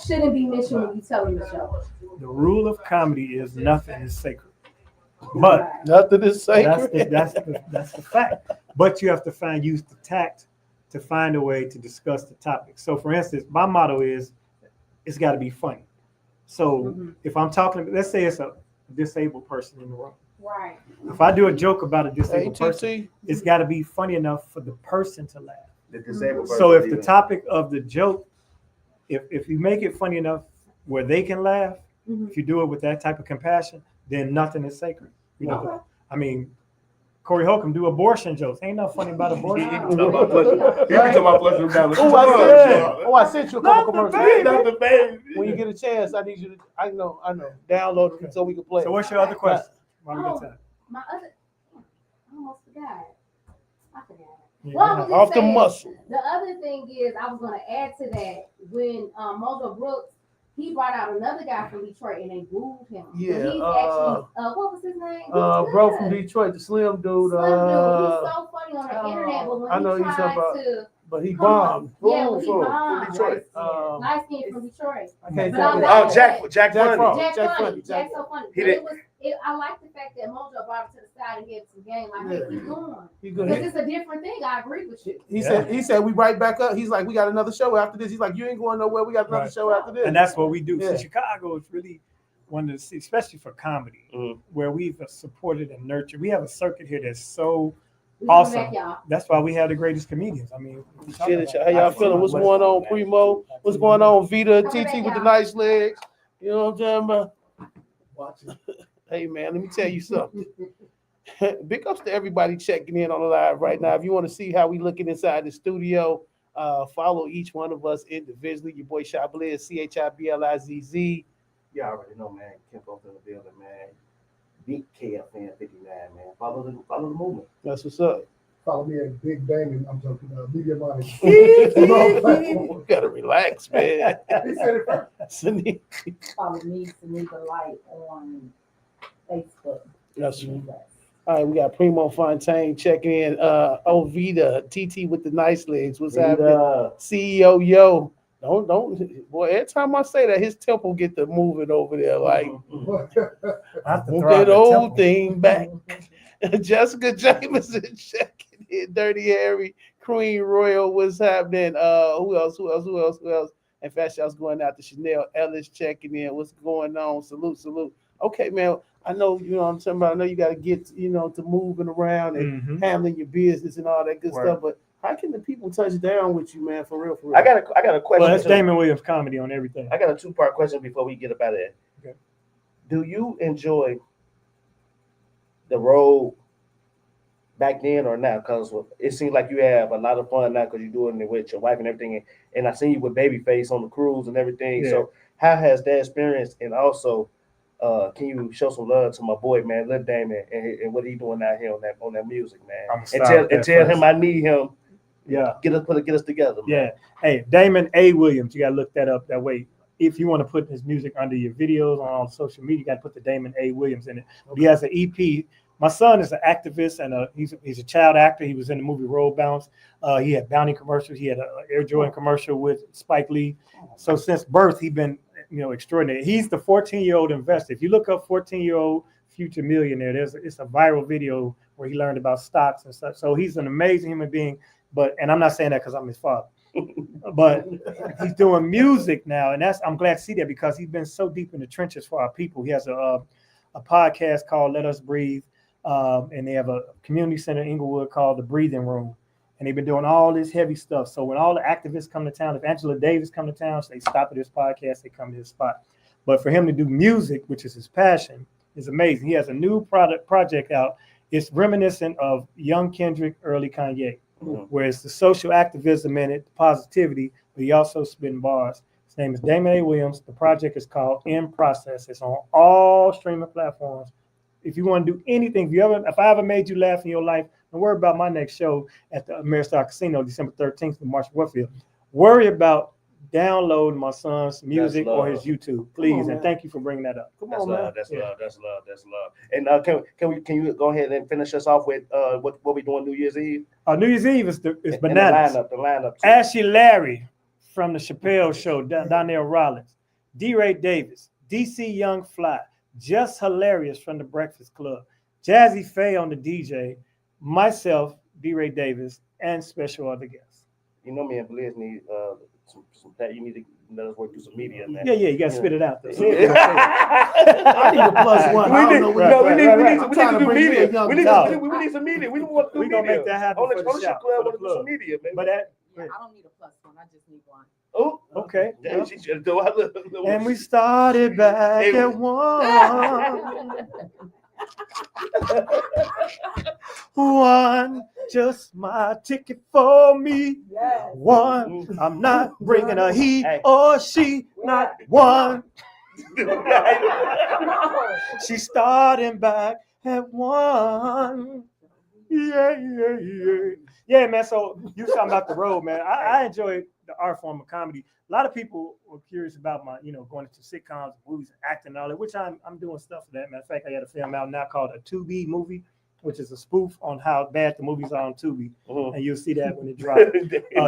C: shouldn't be mentioned when you telling the joke?
F: The rule of comedy is nothing is sacred. But
B: Nothing is
F: that's the fact. But you have to use the tact to find a way to discuss the topic. So for instance, my motto is it's got to be funny. So if I'm talking, let's say it's a disabled person in the room.
C: Right.
F: If I do a joke about a disabled person, it's got to be funny enough for the person to laugh.
A: The disabled person.
F: So if the topic of the joke, if you make it funny enough where they can laugh, if you do it with that type of compassion, then nothing is sacred. You know,
C: Okay.
F: I mean, Corey Holcomb do abortion jokes. Ain't nothing funny about
A: He
F: abortion.
A: be talking about flushing. He be talking about flushing down the
B: I sent you a couple
F: Not the
B: commercials.
A: Not the baby.
B: When you get a chance, I need you to, I know, download it so we can play.
F: So what's your other question? While we got time.
C: My other, I almost forgot. I forgot.
F: Yeah.
C: Well, I was just
B: Off the
C: saying,
B: muscle.
C: the other thing is, I was going to add to that when Mojo Brooks, he brought out another guy from Detroit and they booed him. And
B: Yeah,
C: he's actually, what was his name? He was
B: Bro
C: good.
B: from Detroit, the slim dude.
C: Slim dude. He's so funny on the internet, but when
B: I know
C: he
B: you
C: tried
B: talking
C: to,
B: but he
C: come on.
B: bombed.
C: Yeah, when he
A: From
C: bombed.
A: Detroit.
C: Light skin from Detroit.
B: I can't
C: But I'm
B: think
C: not-
B: of
A: Oh, Jack
B: Jack
A: Funny.
B: Frost.
C: Jack
B: Jack
C: funny.
B: Funny.
C: Jack's so funny.
A: He
C: But
A: did-
C: it was I like the fact that Mojo brought it to the side and gave some game. Like, hey, keep going.
B: He good.
C: Because it's a different thing. I agree with you.
B: He said we right back up. He's like, we got another show after this. He's like, you ain't going nowhere. We got another
F: Right.
B: show after this.
F: And that's what we do.
B: Yeah.
F: So Chicago is really one of the, especially for comedy, where we've supported and nurtured. We have a circuit here that's so
C: We come
F: awesome.
C: back, y'all.
F: That's why we have the greatest comedians. I mean, we talk
B: Get it,
F: about
B: how y'all feeling? What's going on, Primo? What's going on, Vita, TT with the nice legs? You know what I'm talking about?
E: Watch it.
B: Hey man, let me tell you something. Big ups to everybody checking in on the live right now. If you want to see how we looking inside the studio, follow each one of us individually. Your boy Shabliz, CHIBLIZZ.
H: You already know, man. Kimbo's in the building, man. Big KFN 59, man. Follow the movement.
B: That's what's up.
E: Follow me at Big Damon. I'm talking Media Money.
B: You gotta relax, man.
E: He said it first.
G: Follow me, Sunita Light on Facebook.
B: That's right. All right, we got Primo Fontaine checking in. Ovita, TT with the nice legs. What's happening? CEO Yo. Don't boy, every time I say that, his temple get to moving over there. Like
F: I have to
B: want
F: throw out
B: that
F: the
B: old
F: temple.
B: thing back. Jessica Jameson checking in. Dirty Harry, Queen Royal, what's happening? Who else? In fact, I was going out to Chanel Ellis checking in. What's going on? Salute. Okay, man. I know, you know what I'm talking about. I know you got to get, to moving around and handling your business and all that good
F: Right.
B: stuff. But how can the people touch down with you, man? For real.
H: I got a question.
F: Well, that's
H: too.
F: Damon Williams comedy on everything.
H: I got a 2-part question before we get up out of there.
F: Okay.
H: Do you enjoy the road back then or now? Because it seems like you have a lot of fun now because you're doing it with your wife and everything. And I seen you with Babyface on the cruise and everything.
F: Yeah.
H: So how has that experience? And also, can you show some love to my boy, man, Lil Damon, and what he doing out here on that music, man?
F: I'm
H: And
F: sorry
H: tell
F: with that
H: tell
F: first.
H: him I need him.
F: Yeah.
H: Get us together, man.
F: Yeah. Hey, Damon A. Williams, you gotta look that up that way. If you want to put his music under your videos on all social media, you got to put the Damon A. Williams in it. He has an EP. My son is an activist and he's a child actor. He was in the movie Road Bounce. He had Bounty commercials. He had an Air Jordan commercial with Spike Lee. So since birth, he's been extraordinary. He's the 14-year-old investor. If you look up 14-year-old future millionaire, it's a viral video where he learned about stocks and stuff. So he's an amazing human being. And I'm not saying that because I'm his father. But he's doing music now, and I'm glad to see that because he's been so deep in the trenches for our people. He has a podcast called Let Us Breathe, and they have a community center in Inglewood called The Breathing Room, and they've been doing all this heavy stuff. So when all the activists come to town, if Angela Davis come to town, so they stop at this podcast, they come to this spot. But for him to do music, which is his passion, is amazing. He has a new project out. It's reminiscent of young Kendrick, early Kanye. Where it's the social activism in it, the positivity, but he also spitting bars. His name is Damon A. Williams. The project is called In Process. It's on all streaming platforms. If you want to do anything, if I ever made you laugh in your life, don't worry about my next show at the Ameristar Casino, December 13th in Marshall Warfield. Worry about downloading my son's music or his YouTube, please. And thank you for bringing that up.
H: That's love. That's love. And can you go ahead and finish us off with what we doing New Year's Eve?
F: New Year's Eve is
H: And
F: bananas.
H: The lineup. Too.
F: Ashley Larry from the Chappelle Show, Donnell Rollins, D-Ray Davis, DC Young Fly, Just Hilarious from the Breakfast Club, Jazzy Faye on the DJ, myself, D-Ray Davis, and special other guests.
H: You know me and Blizz need some that you need to let us work through some media, man.
F: Yeah, you gotta spit it out there.
B: I need a plus one. I don't know what
H: We need to do
B: bring you
H: media.
B: a young
H: We need
F: dog.
H: some media. We don't want to do
F: We're gonna
H: media.
F: make that happen
H: On the
F: for the
H: shop
F: shop,
H: club,
F: for
H: want
F: the
H: to do some
F: club.
H: media, man.
F: But that,
G: Yeah, I don't need a plus one. I just need one.
H: Oh,
F: okay.
H: yeah, she should do it.
F: And we started back
H: Hey.
F: at one. One, just my ticket for me.
G: Yes.
F: One, I'm not bringing a he
H: Hey.
F: or she, not one. She's starting back at one. Yeah. Yeah, man. So you talking about the road, man. I enjoy the art form of comedy. A lot of people were curious about my, going into sitcoms, movies, and acting and all that, which I'm doing stuff for that. Matter of fact, I got a film out now called A Tubi Movie, which is a spoof on how bad the movies are on Tubi. And you'll see that when it drops.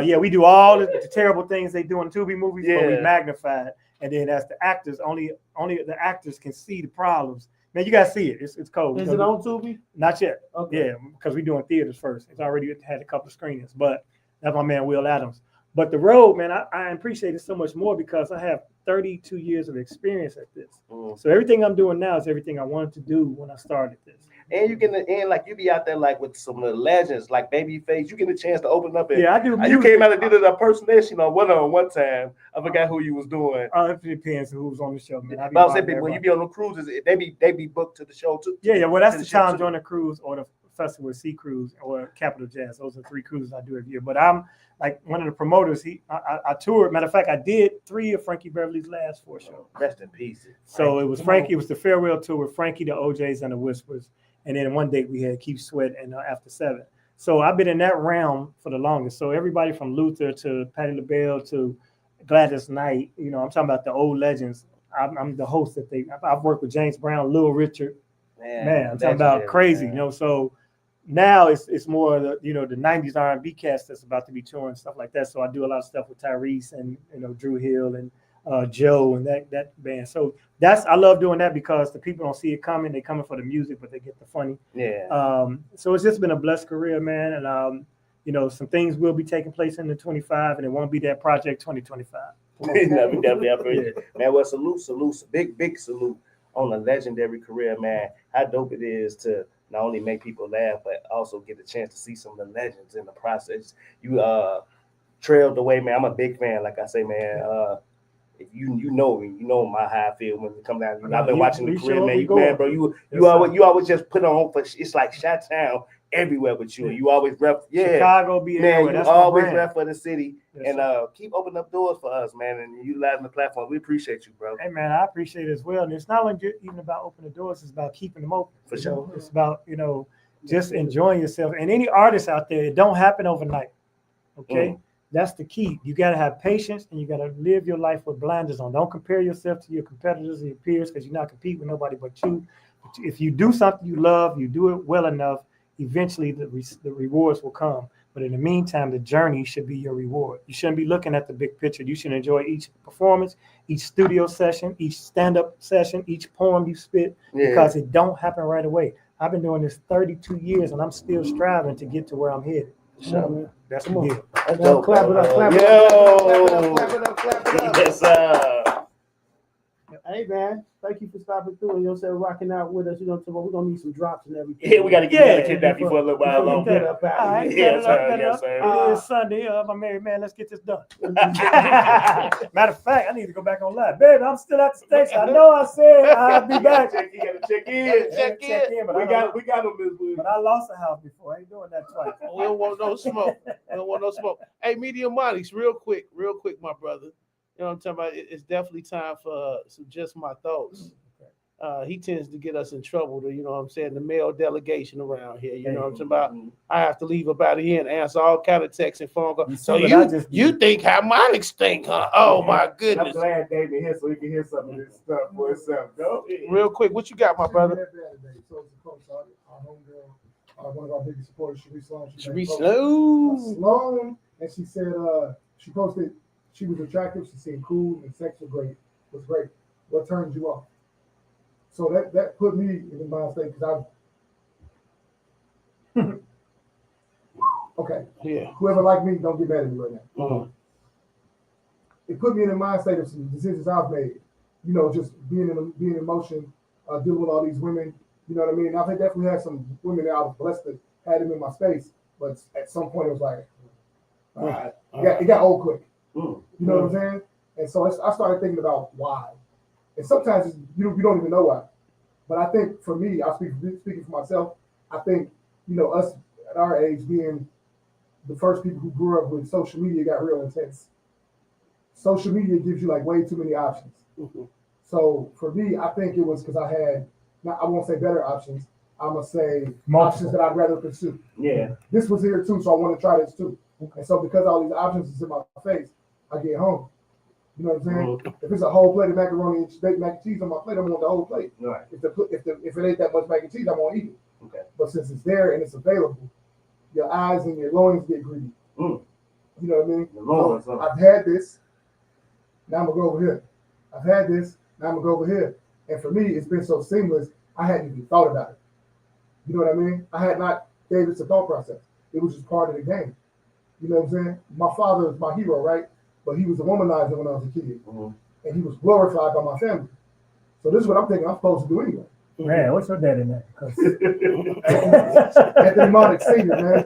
F: Yeah, we do all the terrible things they do in Tubi movies, but we
H: Yeah.
F: magnify it. And then as the actors, only the actors can see the problems. Man, you gotta see it. It's cold.
B: Is it on Tubi?
F: Not yet.
B: Okay.
F: Yeah, because we're doing theaters first. It's already had a couple of screenings, but that's my man Will Adams. But the road, man, I appreciate it so much more because I have 32 years of experience at this. So everything I'm doing now is everything I wanted to do when I started this.
H: And you get and like you be out there like with some of the legends like Babyface. You get a chance to open up and
F: Yeah, I do.
H: you came out and did an impersonation on one time. I forgot who you was doing.
F: It depends on who's on the show, man.
H: But I was saying when you be on the cruises, they be booked to the show too.
F: Yeah. Well, that's
H: to
F: the
H: show
F: Tom
H: too.
F: Joyner Cruise or the Festival Sea Cruise or Capital Jazz. Those are 3 cruises I do every year. But I'm like one of the promoters. I toured. Matter of fact, I did 3 of Frankie Beverly's last 4 shows.
H: Rest in peace.
F: So it was Frankie. It was the farewell tour with Frankie, the OJs, and the Whispers. And then one date we had Keith Sweat and After 7. So I've been in that realm for the longest. So everybody from Luther to Patti LaBelle to Gladys Knight, I'm talking about the old legends. I'm the host that I've worked with James Brown, Little Richard. Man, I'm talking about crazy, So now it's more the the 90s R&B cast that's about to be touring and stuff like that. So I do a lot of stuff with Tyrese and Drew Hill and Joe and that band. So I love doing that because the people don't see it coming. They're coming for the music, but they get the funny.
H: Yeah.
F: So it's just been a blessed career, man. And some things will be taking place in the 25, and it won't be that project 2025.
H: We definitely up here. Man, well, salute, big salute on a legendary career, man. How dope it is to not only make people laugh, but also get a chance to see some of the legends in the process. You trailed the way, man. I'm a big fan, like I say, man. If you know me, you know how I feel when it come down. I've been watching the career, man. Bro, you always just put on for. It's like Chi-Town everywhere with you. You always rep,
F: Chicago, be
H: man.
F: That's
H: You always
F: brand.
H: rep for the city,
F: Yes,
H: and
F: sir.
H: keep opening up doors for us, man, and utilizing the platform. We appreciate you, bro.
F: Hey, man, I appreciate it as well. And it's not only even about opening the doors; it's about keeping them open.
H: For sure.
F: It's about just enjoying yourself. And any artist out there, it don't happen overnight. Okay. That's the key. You got to have patience and you got to live your life with blinders on. Don't compare yourself to your competitors and your peers because you're not competing with nobody but you. If you do something you love, you do it well enough, eventually the rewards will come. But in the meantime, the journey should be your reward. You shouldn't be looking at the big picture. You should enjoy each performance, each studio session, each stand-up session, each poem you spit, because it don't happen right away. I've been doing this 32 years and I'm still striving to get to where I'm headed.
H: Sure.
F: That's the deal.
H: That's dope.
B: Clap it up, clap it
H: Yo.
B: up, clap it up, clap it up.
H: Yes, sir.
B: Hey man, thank you for stopping through and rocking out with us. We're gonna need some drops and everything.
H: Yeah, we gotta kidnap you for a little while
B: Before we
H: longer.
B: get up out
F: All
B: of
F: right,
B: here.
H: Yes, sir. Yes, sir.
F: It is Sunday. My married man, let's get this done. Matter of fact, I need to go back on live. Baby, I'm still at the station. I know I said I'll be back.
H: You gotta check in.
F: Check in, but
H: We got them, Miss Blue.
F: But I lost a house before. I ain't doing that twice.
B: We don't want no smoke. We don't want no smoke. Hey, Media Monix, real quick, my brother. You know what I'm talking about? It's definitely time for some Just My Thoughts. He tends to get us in trouble, the male delegation around here. You know what I'm talking about? I have to leave up out of here and answer all kind of texts and phone calls. So you think harmonics stink, huh? Oh my
H: I'm
B: goodness.
H: glad David here so he can hear some of this stuff for himself. Go ahead.
B: Real quick, what you got, my brother?
E: So it's a coach, our homegirl, one of our biggest supporters, Sharice Sloan.
B: Sharice Sloan.
E: Sloan, and she said she posted she was attractive, she seemed cool, and sex was great. What turns you off? So that put me in the mind state because okay.
B: Yeah.
E: Whoever like me, don't get mad at me right now.
B: Uh-huh.
E: It put me in the mind state of some decisions I've made. Just being in motion, dealing with all these women. You know what I mean? I definitely had some women that I was blessed to have them in my space, but at some point it was like, it got old quick. You know what I'm saying? And so I started thinking about why. And sometimes you don't even know why. But I think for me, speaking for myself, I think, us at our age being the first people who grew up with social media got real intense. Social media gives you like way too many options. So for me, I think it was because I had, I won't say better options, I'm going to say options that I'd rather pursue.
H: Yeah.
E: This was here too, so I want to try this too. And so because all these options is in my face, I get home. You know what I'm saying? If it's a whole plate of macaroni and baked mac and cheese on my plate, I'm on the whole plate.
H: Right.
E: If it ain't that much mac and cheese, I'm gonna eat it.
H: Okay.
E: But since it's there and it's available, your eyes and your loins get greedy. You know what I mean? So I've had this. Now I'm gonna go over here. I've had this. Now I'm gonna go over here. And for me, it's been so seamless I hadn't even thought about it. You know what I mean? I had not gave it a thought process. It was just part of the game. You know what I'm saying? My father is my hero, right? But he was a womanizer when I was a kid, and he was glorified by my family. So this is what I'm thinking I'm supposed to do anyway.
F: Man, what's your daddy name? 'Cause-
E: Anthony Montic Senior, man.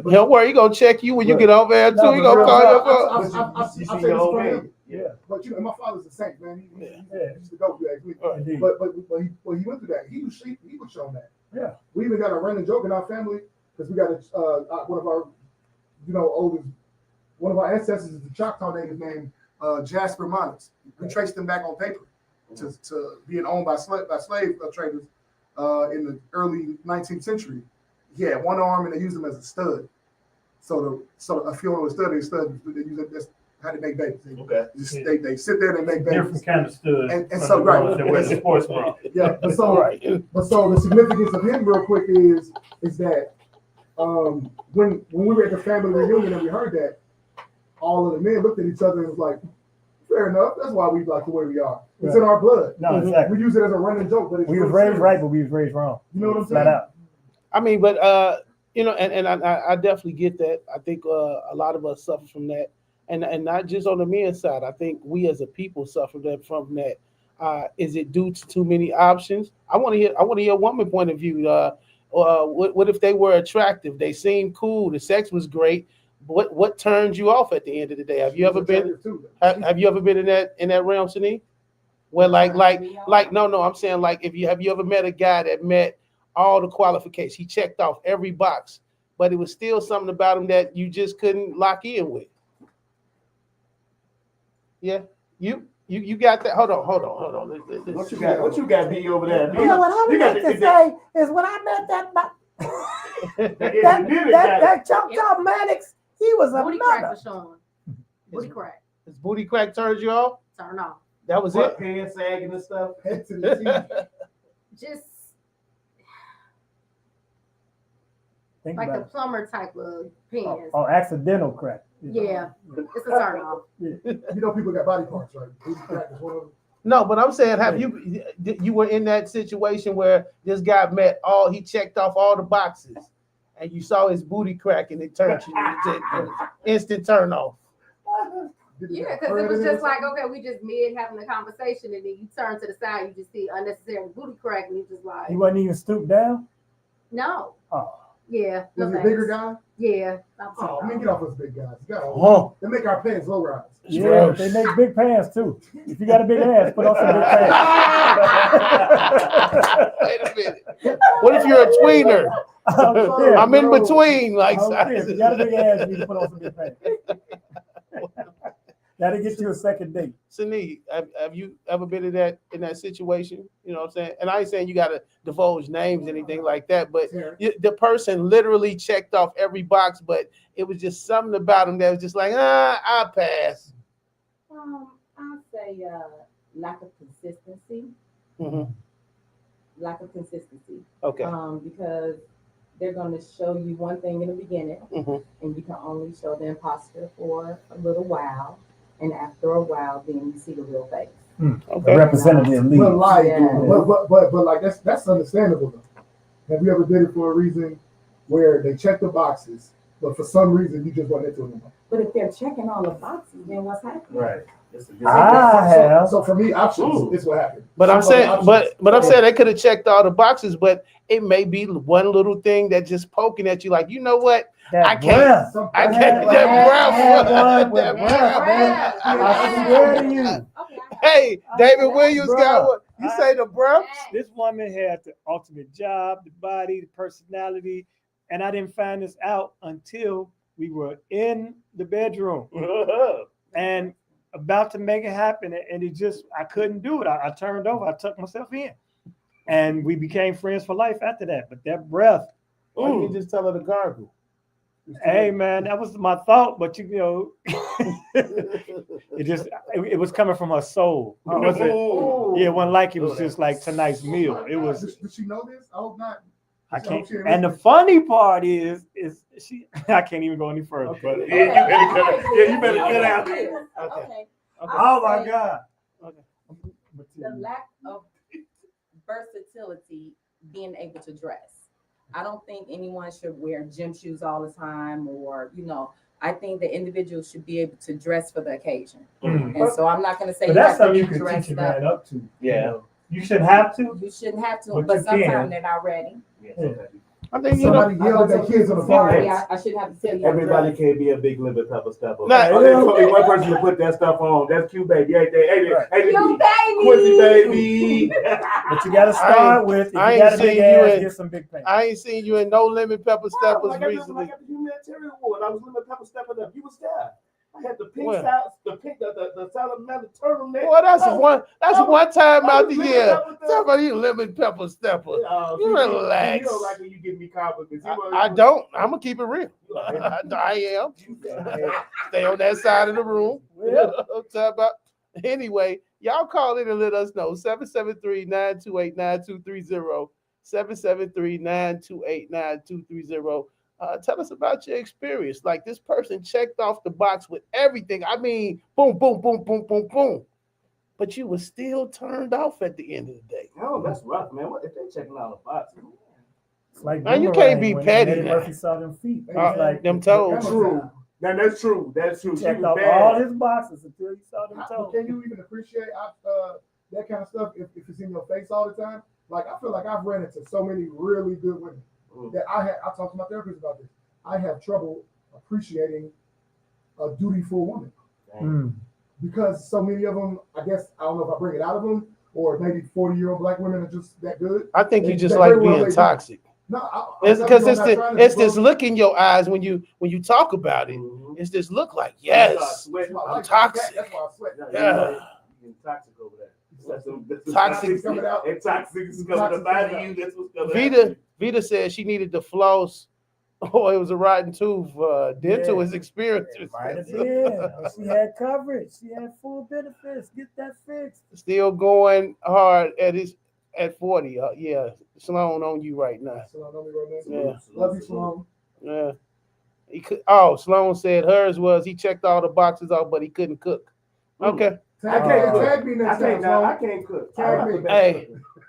B: Don't worry, he gonna check you when you get over there too.
F: No,
B: He
F: but
B: gonna
F: real
B: call
F: talk,
B: your phone.
E: I
H: You
E: say
H: see
E: this
H: your old
E: for
H: man.
E: him.
F: Yeah,
E: But you know, my father's a saint, man. He
F: Yeah.
E: used to go through that.
F: indeed.
E: But he went through that. He was shown that.
F: Yeah.
E: We even got a running joke in our family because we got one of our, one of our ancestors is the Choctaw native named Jasper Monix. We traced him back on paper to being owned by slave traders in the early 19th century. He had one arm and they used him as a stud. So if you want to study a stud, they use it. That's how they make babies.
H: Okay.
E: They sit there and they make babies.
F: Different kind of stud.
E: And so right.
F: That wear the sports bra.
E: Yeah, but so the significance of him, real quick, is that when we were at the family reunion and we heard that, all of the men looked at each other and was like, "Fair enough. That's why we like the way we are. It's in our blood.
F: No, exactly.
E: We use it as a running joke, but it's
F: We was
E: really
F: raised
E: serious.
F: right, but we was raised wrong.
E: You know what I'm
F: Flat
E: saying?
F: out.
B: I mean, but you know, and I definitely get that. I think a lot of us suffer from that, and not just on the men's side. I think we as a people suffer from that. Is it due to too many options? I want to hear a woman point of view. What if they were attractive? They seemed cool. The sex was great. What turns you off at the end of the day? Have you ever been? Have you ever been in that realm, Sani? Where no, I'm saying like have you ever met a guy that met all the qualifications? He checked off every box, but it was still something about him that you just couldn't lock in with. Yeah, you got that. Hold on.
H: What you got, B, over there?
I: You know what I
H: You got
I: meant to
H: the-
I: say is when I met that Choctaw Maddox, he was a
C: Booty crack
I: mother.
C: for Sean. Booty crack.
B: His booty crack turns you off.
C: Turn off.
B: That was
H: What,
B: it.
H: pants sagging and stuff?
E: Head to the teeth.
C: Just
F: Think
C: like
F: about
C: the
F: it.
C: plumber type of pants.
F: Oh, accidental crack.
C: Yeah, it's a turn off.
E: You know, people got body parts, right? Booty crack is one of them.
B: No, but I'm saying, have you were in that situation where this guy he checked off all the boxes, and you saw his booty crack and it turned you into instant turn off.
C: Yeah, because it was just like, okay, we just mid having a conversation, and then you turn to the side, you just see unnecessary booty crack, and you just like,
F: He wasn't even stooped down.
C: no,
F: Oh,
C: yeah, no
E: Was he a
C: thanks.
E: bigger guy?
C: Yeah,
E: Oh, I mean, get off us big guys. You gotta-
B: Oh,
E: They make our pants low rise.
F: yeah,
B: gross.
F: they make big pants too. If you got a big ass, put on some big pants.
B: wait a minute. What if you're a tweener?
F: Yeah,
B: I'm in
E: bro.
B: between, like
F: if you got a big ass, you need to put on some big pants. That'll get you a second date.
B: Sani, have you ever been in that situation? You know what I'm saying? And I ain't saying you got to divulge names, anything like that, but the person literally checked off every box, but it was just something about him that was just like, I'll pass.
G: I'd say lack of consistency.
B: Mm-hmm.
G: Lack of consistency.
B: Okay.
G: Because they're going to show you one thing in the beginning,
B: Mhm.
G: and you can only show the imposter for a little while, and after a while, then you see the real face.
F: The
B: Okay.
F: representative leaves.
E: But like,
G: Yeah.
E: but like that's understandable though. Have you ever did it for a reason where they check the boxes, but for some reason you just wasn't into it anymore?
G: But if they're checking all the boxes, then what's happening?
H: Right.
F: I have.
E: So for me, options is what happened.
B: But I'm
E: Some
B: saying,
E: other
B: but
E: options.
B: I'm saying they could have checked all the boxes, but it may be one little thing that just poking at you, like, you know what?
F: That
B: I can't-
F: breath.
E: Some-
B: I
F: I
B: can't.
F: had
B: That
F: one with
B: breath.
F: breath, man. I swear to you.
G: Okay.
B: Hey, David Williams got
F: Bruh.
B: what? You say the breath?
F: This woman had the ultimate job, the body, the personality, and I didn't find this out until we were in the bedroom and about to make it happen, and it just, I couldn't do it. I turned over, I tucked myself in, and we became friends for life after that. But that breath,
B: Why didn't you just tell her to gargle?
F: hey man, that was my thought, but you know, it was coming from her soul. It wasn't, yeah, it wasn't like it was just like tonight's meal. It was,
E: Did she know this? I hope not.
F: I can't. And the funny part is she. I can't even go any further.
B: Okay.
F: But
H: you better get out
G: here.
B: Okay.
G: Okay.
F: oh my God.
G: The lack of versatility, being able to dress. I don't think anyone should wear gym shoes all the time, or I think the individual should be able to dress for the occasion. And so I'm not going to say
F: But
G: you
F: that's
G: have to
F: something
G: be
F: you can teach
G: dressed
F: a
G: up.
F: man up to.
H: Yeah.
F: You shouldn't have to.
G: You shouldn't have to,
F: But
G: but
F: you
G: sometimes
F: can.
G: they're not ready.
H: Yes,
F: Yeah.
H: okay.
B: I think
E: Somebody yelled at their kids on the phone.
G: Sorry, I shouldn't have to tell you.
H: Everybody can't be a big lemon pepper stepper.
B: Nah,
H: Oh, there's only one person to put that stuff on. That's Q baby. Hey,
G: You baby.
H: Quincy baby.
F: But you got to start with. If you
B: I ain't
F: got a big
B: seen you
F: ass,
B: in-
F: get some big pants.
B: I ain't seen you in no lemon pepper steppers
H: When I
B: recently.
H: got the humanitarian award, I was lemon pepper stepping up. You was there. I had the pink
B: Where?
H: the salamander turtleneck.
B: Well, that's
H: Oh,
B: one
H: oh,
B: one time
H: oh,
B: out the
H: lemon
B: year.
H: pepper stepper.
B: Talk about you lemon pepper stepper.
H: Oh,
B: You
H: see,
B: relax.
H: You don't like when you give me compliments.
B: I don't. I'm gonna keep it real. I am. Stay on that side of the room. Talk about. Anyway, y'all call in and let us know. 773-928-9230. 773-928-9230. Tell us about your experience. Like, this person checked off the box with everything. I mean, boom, boom, boom, boom, boom, boom. But you were still turned off at the end of the day.
H: Oh, that's rough, man. What if they checking out a box?
F: It's like
B: Man, you can't
F: Boomerang
B: be
F: when
B: petty
F: Eddie
B: now.
F: Murphy saw them feet. It
B: Uh,
F: was like
B: them toes.
H: True. Now that's true. That's true. She
F: checked
H: was
F: off
H: bad.
F: all his boxes until he saw them
E: But
F: toes.
E: can you even appreciate that kind of stuff if it's in your face all the time? Like, I feel like I've ran into so many really good women that I talked to my therapist about this. I have trouble appreciating a dutiful woman
F: Mm.
E: because so many of them, I guess, I don't know if I bring it out of them or maybe 40-year-old black women are just that good.
B: I think you
E: They-
B: just
E: they
B: like
E: very well
B: being
E: may be.
B: toxic.
E: No,
B: It's because it's
E: this
B: this look in your eyes when you talk about it.
H: Mhm.
B: It's this look like, yes,
H: Sweat.
B: I'm toxic.
E: That's why I sweat.
B: Yeah.
H: You're toxic over there. That's
B: Toxic.
H: toxic
E: Coming out.
H: And toxic is coming up out of you. That's what's coming
B: Vita said she needed to floss. Oh, it was a rotten tooth. Dental
F: Yeah.
B: is expensive.
F: Yeah, she had coverage. She had full benefits. Get that fixed.
B: Still going hard at 40. Yeah, Sloan on you right now.
E: So I know me right now.
B: Yeah.
E: Love you, Sloan.
B: Yeah. Sloan said hers was he checked all the boxes off, but he couldn't cook. Okay.
E: Tag me
H: I
E: next
H: can't.
E: time,
H: I
E: Sloan.
H: can't cook.
E: Tag me.
B: Hey,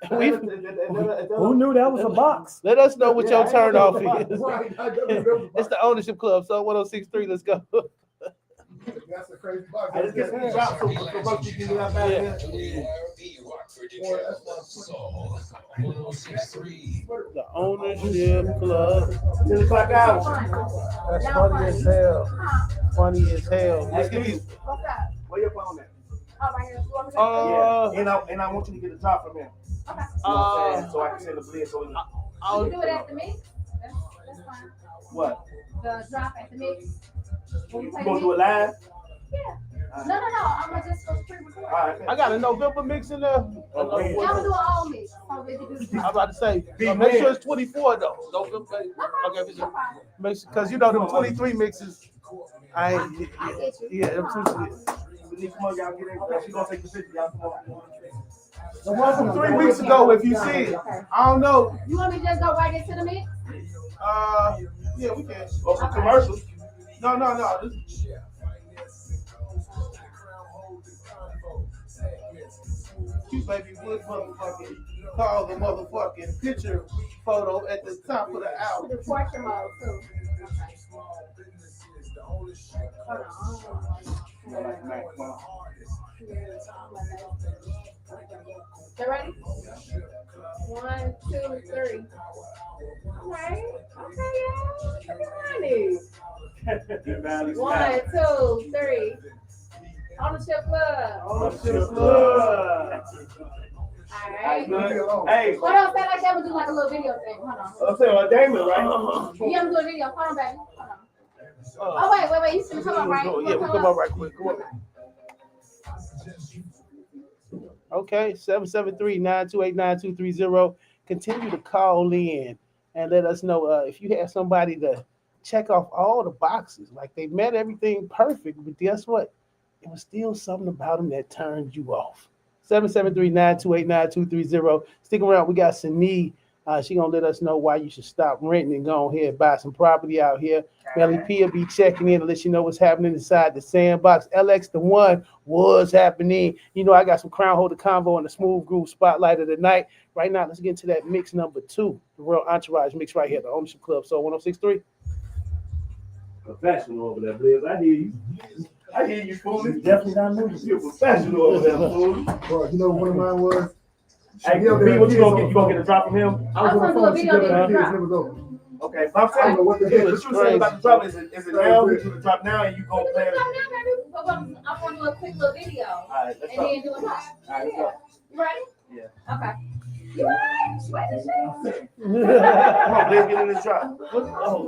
F: Who knew that was a box?
B: let us know what your
H: Yeah,
B: turn off
H: I
B: is.
E: Right, I definitely remember
B: It's the ownership club. So 1063. Let's go.
E: That's a crazy box.
H: I just get some drops so folks you can get out there.
B: The ownership club.
H: 10 o'clock hours.
B: That's funny as hell. Funny as hell. Let's get these.
C: What's up?
H: Where your phone at?
C: Oh, right here. You want me to-
H: Yeah. And I want you to get a drop from him.
C: Okay.
H: So I can send a blitz. So
C: You can do it at the mix. That's fine.
H: what?
C: The drop at the mix. When we
H: You
C: play
H: gonna
C: the
H: do it
C: mix.
H: live?
C: Yeah. No. I'm gonna just go pre-record.
H: All right.
B: I got a November mix in there.
H: Okay.
C: Yeah, I'm gonna do an all mix. So we can do
B: I'm about to say, make sure it's 24 though. Don't okay, because you know them 23 mixes. I ain't.
C: I get you.
B: Yeah, them two.
H: Come on, y'all get in. She gonna take the picture. Y'all come on.
B: The one from 3 weeks ago, if you see it, I don't know.
C: You want me to just go right into the mix?
B: Yeah, we can.
H: Or for commercials.
B: No. This, you baby would motherfucking call the motherfucking picture photo at the top of the album.
C: The portrait mode too. Hold on. You ready? 1, 2, 3. Okay, yeah. 1, 2, 3. Ownership club. Alright.
H: Hey,
C: Hold on, say like that. We'll do like a little video thing. Hold on.
H: I'm saying like Damon, right?
C: You have to do a video. Hold on, baby. Hold on. Oh, wait. You should come up, right?
B: Yeah, we come up right quick. Come on. Okay, 773-928-9230. Continue to call in and let us know if you have somebody to check off all the boxes. Like they met everything perfect, but guess what? It was still something about them that turned you off. 773-928-9230. Stick around. We got Sine She gonna let us know why you should stop renting and go ahead and buy some property out here. Melly P will be checking in to let you know what's happening inside the sandbox. LX the one was happening. You know, I got some crown holder convo on the Smooth Groove spotlight of the night. Right now, let's get into that mix number 2, the Real Entourage mix right here, the Ownership Club. So 1063.
A: Professional over there, Blizz. I hear you. I hear you, fool.
F: Definitely not moving.
A: You're professional over there, fool.
E: Bro, you know what one of mine was?
A: Hey, B, what you gonna get? You gonna get a drop from him?
C: I was gonna do a video
E: Kids,
C: drop.
E: it was over.
A: Okay, but I'm
E: I
A: saying,
E: don't know what the
A: what
E: heck.
A: you saying about the drop? Is it now? We do the drop now, and you
C: We
A: gonna
C: can
A: play
C: do
A: it?
C: it now, baby. But I'm gonna do a quick little video
A: All right, let's
C: and
A: go.
C: then do it live.
A: All right, let's go.
C: You ready?
A: Yeah.
C: Okay. You ready? Sweat the shit.
A: Come on, Blizz, get in this drop. Oh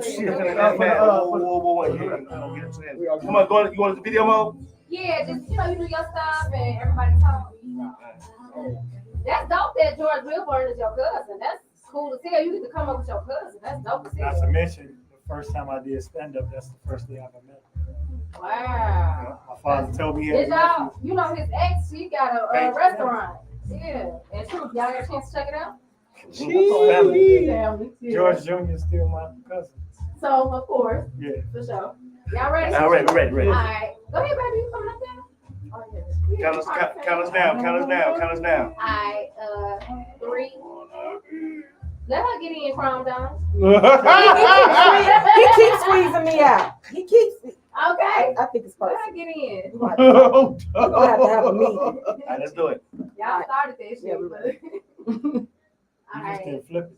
A: shit! Whoa, wait. Come on, you want the video mode?
C: Yeah, just you do your stuff and everybody talk. That's dope that George Wilburn is your cousin. That's cool to tell. You get to come up with your cousin. That's dope to
F: Not to
C: tell.
F: mention, the first time I did stand up, that's the first day I ever met him.
C: Wow.
F: My father told me he had
C: Did
F: a nephew.
C: y'all, you know his ex, she got a restaurant. Yeah. And truth, y'all got a chance to check it out?
F: Family.
C: Family. Yeah.
F: George Jr. is still my cousin.
C: So, of course,
F: Yeah.
C: for sure. Y'all ready?
A: All right, ready.
C: All right. Go ahead, baby. You coming up there? Oh, yeah.
A: Count us down.
C: All right. 3. Let her get in, Chrome Down.
I: He keeps squeezing me out. He keeps.
C: Okay.
I: I think it's
C: Let
I: perfect.
C: her get in.
I: We're gonna have to have a meeting.
A: All right, let's do it.
C: Y'all started that shit.
I: Yeah, we
C: but-
F: You
C: All
F: just
C: right.
F: didn't flip it.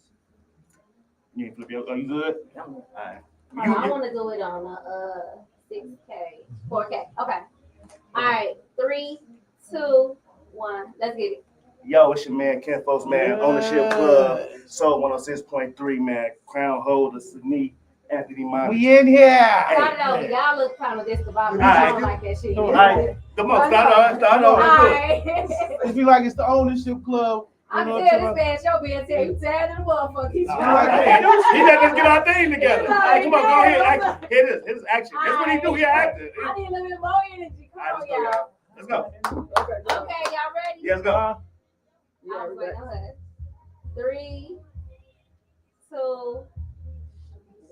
A: You ain't flip your. Are you good? All right.
C: Hold on, I want to do it on 6K, 4K. Okay. All right. 3, 2, 1. Let's get it.
A: Yo, it's your man Ken Folks, man. Ownership Club, Soul 106.3, man. Crown holder, Sneak, Anthony Monty.
B: We in here.
C: Start it over. Y'all look kind of discombobulated.
A: All right.
C: I don't like that shit.
A: All right, come on, start
C: All
A: over.
C: right.
B: It be like it's the Ownership Club.
C: I
B: You know
C: can
B: what
C: tell
B: I'm
C: this man show being tell you tired of the motherfucker. He's
A: All right, he let us get our thing together. Hey, come on, go ahead. Act. Hit it. His action. That's what he do. He acted.
C: I need a little bit more energy. Come
A: All
C: on,
A: right, let's go,
C: y'all.
A: Let's go.
C: Okay, y'all ready?
A: Yeah, let's go.
C: I was waiting on her. 3, 2.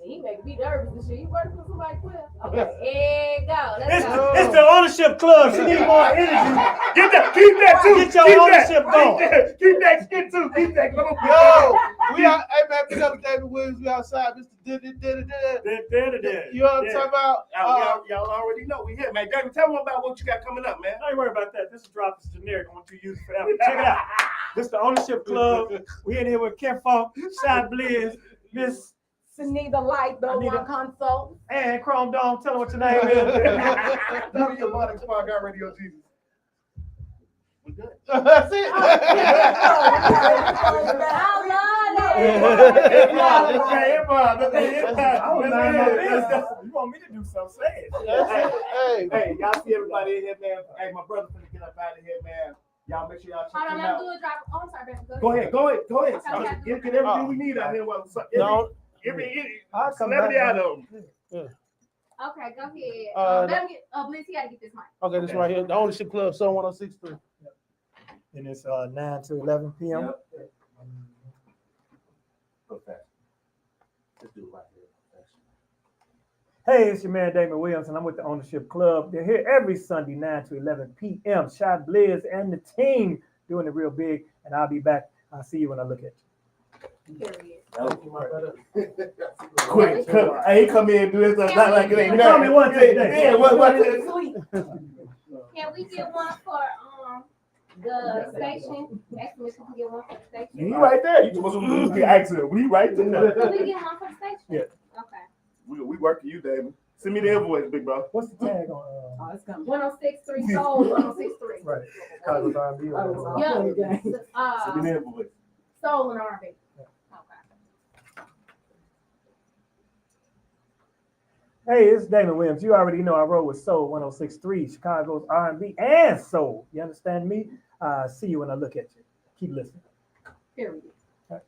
C: He making me nervous and shit. You working for somebody quick? Okay, here you go. Let's go.
F: It's the Ownership Club. She need more energy.
A: Get that. Keep that too.
F: Get your
A: Keep
F: ownership
A: that.
F: going.
A: Keep that skit too. Keep that. Come on.
B: Yo, we out. Hey man, pick up David Williams. We outside. Mr. You know what I'm talking about?
A: Y'all already know we here, man. David, tell me about what you got coming up, man.
F: I ain't worried about that. This drop is generic. I want you to use it forever. Check it out. This the Ownership Club. We in here with Ken Funk, Shy Blizz, Miss
I: Sunita Light, the one consult.
F: and Chrome Dome. Tell them what your name is.
E: Tell me about it before I got Radio Jesus.
A: We good.
B: That's it.
F: I was minding my business. You want me to do something? Say it.
B: Hey,
A: Hey, y'all see everybody in here, man. Hey, my brother finna get up out of here, man. Y'all make sure y'all check
C: Hold on,
A: him
C: let me
A: out.
C: do a drop. Oh, I'm sorry, baby.
A: Go ahead.
C: Okay.
A: Get everything we need out here.
B: no.
F: I'll come
A: Celebrity
F: back.
A: out of them.
C: Okay, go ahead.
B: Uh,
C: Let me get, Blizz, he gotta get this mic.
B: Okay, this right here. The Ownership Club, Soul 106.3.
F: And it's 9 to 11 p.m.
A: Okay. Let's do it right here.
F: Hey, it's your man Damon Williams, and I'm with the Ownership Club. They're here every Sunday, 9 to 11 p.m. Shot Blizz and the team doing it real big, and I'll be back. I'll see you when I look at you.
C: Period.
A: Quick, hey, he come in and do this stuff not like it ain't
F: Call me one day.
A: Yeah, what?
C: Can we get one for the station? Actually, we can get one for the station.
A: He right there. You supposed to be asking. We right there.
C: Can we get one for the station?
F: Yeah.
C: Okay.
A: We work for you, David. Send me the invoice, big bro.
F: What's the tag on?
C: 106.3 Soul, 106.3.
F: Right.
B: Chicago's R&B.
C: Yeah.
A: Send me the invoice.
C: Soul and R&B. Okay.
F: Hey, it's Damon Williams. You already know I roll with Soul 106.3, Chicago's R&B and Soul. You understand me? See you when I look at you. Keep listening.
C: Period. All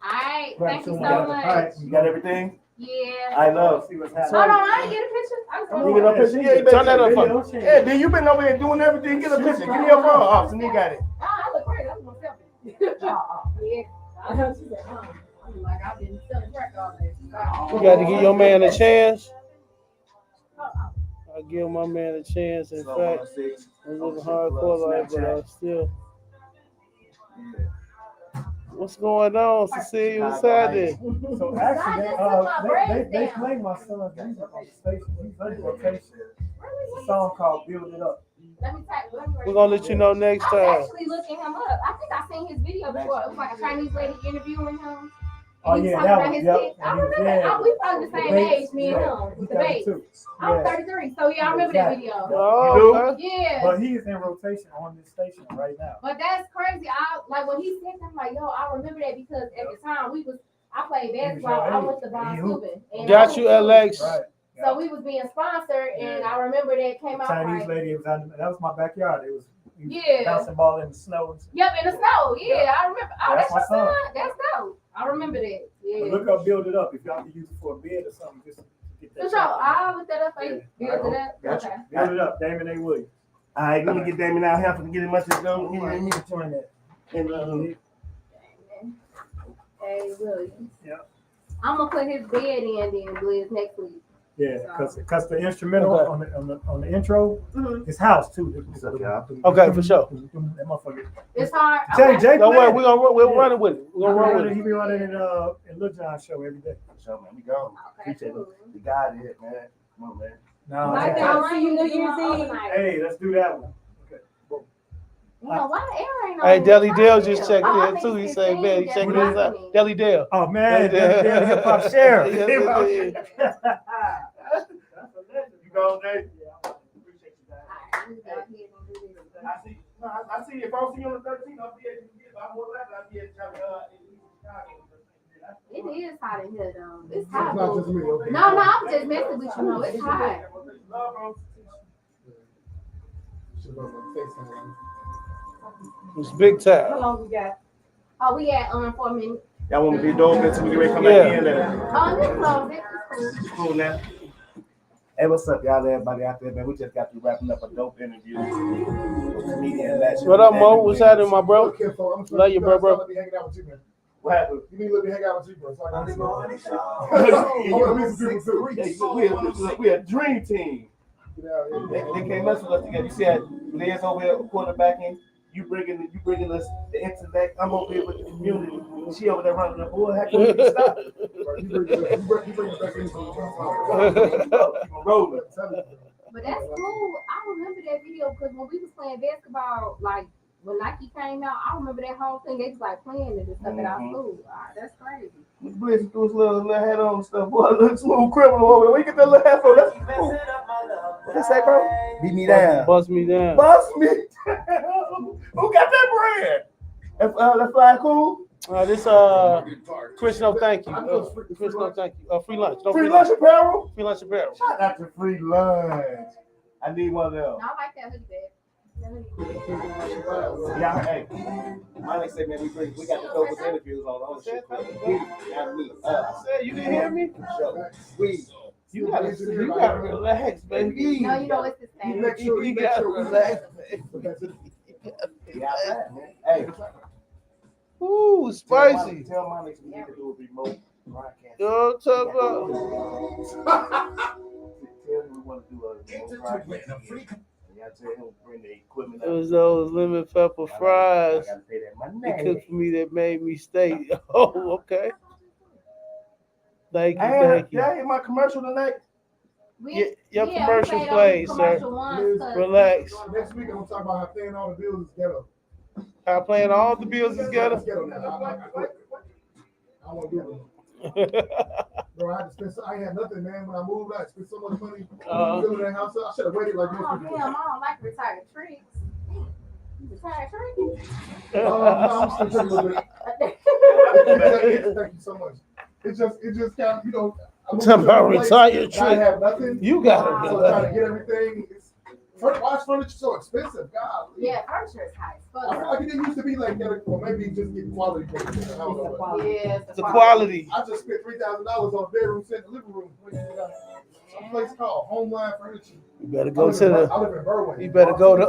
C: right.
F: Right,
C: Thank you so
F: so much.
C: much.
A: All right, you got everything?
C: Yeah.
A: I love.
F: See what's
C: Hold on, I didn't get a picture. I was
A: You get a picture? Yeah, you better
B: Turn that up,
A: video.
B: fucker.
A: Yeah, then you been over here doing everything. Get a picture. Give me your phone. Oh, so you got it.
C: I look great. That's my selfie. Yeah. I know she said, I'm like, I've been selling crack all day.
B: You got to give your man a chance. I give my man a chance. In fact, I'm living hardcore life, but I still. What's going on, Cecilia? What's happening?
F: So actually, they play my son's music on the station. He's on rotation. It's a song called "Build It Up."
C: Let me type.
B: We're gonna let you know next
C: I
B: time.
C: was actually looking him up. I think I seen his video before. It was like a Chinese lady interviewing him.
F: Oh
C: And he was
F: yeah,
C: talking
F: that
C: about
F: one.
C: his
F: Yep.
C: kids. I remember that. We probably the same age, me and him, with the baby. I was 33, so yeah, I remember that video.
B: Oh, okay.
C: Yeah.
F: But he is in rotation on this station right now.
C: But that's crazy. I like when he said that, I'm like, yo, I remember that because at the time I played basketball. I went to Von Steuben.
B: Got you, Alex.
F: Right.
C: So we was being sponsored, and I remember that came out
F: Chinese
C: like,
F: lady was out. That was my backyard. It was
C: yeah.
F: bouncing ball in the snow.
C: Yep, in the snow. Yeah, I remember. Oh,
F: That's
C: that's
F: my
C: your
F: son.
C: son. That's dope. I remember that. Yeah.
F: But look up, Build It Up. If y'all can use it for a bed or something, just to get that.
C: For sure. I'll look that up for you.
F: Yeah.
C: Build it up.
H: Gotcha.
C: Okay.
F: Build It Up, Damon A. Williams.
H: All right, let me get Damon out here for get him much as go.
F: You can join that.
H: And
C: Hey, Williams.
F: Yeah.
C: I'm gonna put his bed in then, Blizz, next week.
F: Yeah, because the instrumental
B: Okay.
F: on the intro,
C: Mhm.
F: his house too.
B: Okay, for sure.
F: That motherfucker.
C: It's hard.
F: Jay,
C: Okay.
F: Jay,
B: Don't worry,
F: playing.
B: we'll run it with it. We're gonna run with
F: He
B: it.
F: be running in Lil John's show every day.
H: So man, we go.
C: Okay,
H: Appreciate
C: cool.
H: it. We got it, man. Come on, man.
F: No,
C: Like
F: hey,
C: that,
I: I'll see you New Year's Eve.
F: hey, let's do that one. Okay. Boom.
C: You know, why the air ain't on?
B: Hey, Deli Dale
C: Fuck
B: just
C: him.
B: checked
C: Oh, I
B: in
C: think
B: too. He
C: it's
B: said,
C: 15
B: man, he
C: that's
B: checking this out.
C: happening.
B: Deli Dale.
F: Oh man,
B: Yeah.
F: hip hop sheriff.
B: Yes,
F: Hip hop
B: it is.
F: sheriff.
H: You go, Dave. Appreciate you, guys.
C: Alright, we go ahead and do this.
H: I see. If I don't see you on the 13th, I'll be at. I'm more likely I'll be at Chicago.
C: It is hot in here though. It's
E: It's
C: hot.
E: not
C: Boo.
E: just me, okay?
C: No, I'm just messing with you. No, it's hot.
E: Should've been on FaceTime.
B: It's big
I: How
B: time.
I: long we got?
C: Oh, we at 4 minutes.
H: Y'all want me to be dope until we get ready to come
B: Yeah.
H: back in there?
C: Oh, this close. This is cool.
H: Cool now. Hey, what's up, y'all? Everybody out there, man. We just got through wrapping up a dope interview with comedian Lashley.
B: What up, Mo? What's happening, my bro?
E: Look, Kim, folks, I'm
B: Love you, bro, bro.
E: Let me hang out with you, man.
H: What happened?
E: You need to let me hang out with you, bro. So I can
H: Yeah,
E: I want to meet some people too.
H: we a dream team.
E: Get out of
H: They
E: here.
H: can't mess with us together. You see how Liz over here quarterbacking. You bringing us the intellect. I'm over here with the community. She over there running the board. How can we stop?
E: You bring it back in.
H: Rolling.
C: But that's cool. I remember that video because when we was playing basketball, like when Nike came out, I remember that whole thing. They was like playing it and stuff at our school. That's crazy.
H: Blizz threw his little hat on stuff. Boy, look, smooth criminal over there. Where you get that little hat from? That's cool. What that say, bro? Beat me down.
B: Bust me down.
H: Bust me down. Who got that brand? That fly cool?
B: This Chris, no thank you. Chris, no thank you. Free lunch. No
H: Free lunch apparel?
B: Free lunch apparel.
H: Shout out to free lunch. I need one of them.
C: No, I like that hoodie bag.
H: Yeah, hey. My next say, man, we got the dopest interviews on all the shit. Not me.
B: I said, you didn't hear me?
H: Show. We.
B: You gotta relax, baby.
C: No, you know it's the same.
B: You gotta relax, baby.
H: Yeah, man. Hey.
B: Ooh, spicy.
H: Tell my next we need to do a remote broadcast.
B: You know what I'm talking about?
H: Tell him we want to do a remote broadcast. Yeah, tell him to bring the equipment
B: It was those lemon pepper fries
H: I gotta pay that
B: they
H: money.
B: cooked for me that made me stay. Oh, okay. Thank you,
H: Hey,
B: thank you.
H: did I hit my commercial tonight?
B: Your
C: we
B: commercial
C: played
B: plays,
C: on
B: sir.
C: commercial ones, 'cause-
B: Relax.
E: Next week, I'm gonna talk about how paying all the bills is ghetto.
B: How playing all the bills is
E: It's
B: together?
E: ghetto now. I want to do it. Bro, I had to spend. I ain't had nothing, man. When I moved, I spent so much money building that house. I should have waited like
C: Oh,
E: most people.
C: damn, I don't like retired tricks. You retired tricks?
E: No, I'm still a little bit. Thank you so much. It just kind of, you know. I moved
B: Talking
E: to a
B: about
E: place,
B: retired
E: I
B: trick.
E: have nothing.
B: You gotta
E: So
B: relax.
E: trying to get everything. Why is furniture so expensive? God.
C: Yeah, furniture is high as
E: I feel
C: fuck.
E: like it didn't used to be like that, or maybe just get quality furniture. I don't know. But
C: Yeah,
B: The quality.
E: I just spent $3,000 on a bedroom set in the living room. Some place called Homeline Furniture.
B: You better go to the.
E: I live in Berwyn.
B: You better go to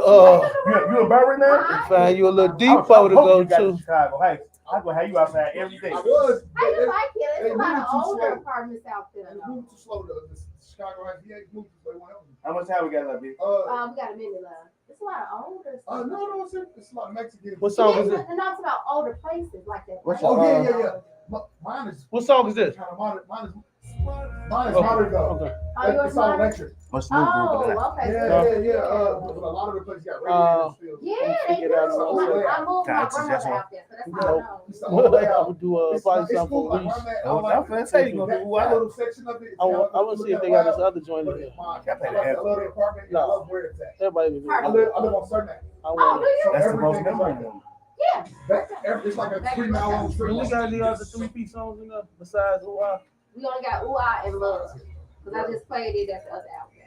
H: You in Berry now?
B: find you a little depot to go to.
H: Chicago. Hey, I'm gonna have you outside every day.
E: I was.
C: How you like it?
E: They
C: There's a lot
E: moving
C: of
E: too
C: older
E: slow.
C: apartments out there.
E: They
C: though.
E: moved too slow. The Chicago IPA moved too slow. They won't help me.
H: How much time we got left, bitch?
C: We got a minute left. It's a lot of older stuff.
E: No, it's a lot of Mexicans.
B: What song is
C: Yeah,
B: it?
C: and I'm talking about older places like that.
H: What's
E: Oh,
H: your-
E: yeah. Mine is
B: What song is this?
E: kind of modern. Mine is
B: Oh,
E: modern though.
B: okay.
C: Oh, yours
E: It's all
C: modern?
E: electric.
H: What's new group of that?
C: Oh, okay.
E: Yeah. But a lot of the places got radiators still.
C: Yeah, they
B: Figure
C: do.
B: it out in one second.
C: I moved my
H: Taxes, that's
C: grandmother
H: all.
C: out there, so that's how I know.
E: It's the whole
B: I
E: layout.
B: would do
E: It's
B: probably
E: it's
B: something
E: cool.
B: for
E: Like,
B: Reese.
E: where I'm at,
H: Oh,
E: I like
H: I'm finna say you gonna do
E: that
H: what?
E: little section of it.
B: I want to see if they got this other joint in
E: But
B: here.
E: I
H: Got that
E: like
H: half.
E: the little apartment.
B: No.
E: I love where it's at.
B: Everybody was
E: I
B: doing it.
E: live on Cernak.
B: I
C: Oh,
B: want
C: do you?
E: So
H: That's the most
E: everything is right
H: memorable.
C: Yeah.
E: It's like a 3-mile long
B: it.
E: strip.
B: You got any other 3-piece songs in there besides Ooh Ah?
C: We only got Ooh Ah and Love. Because I just played it at the other outfit.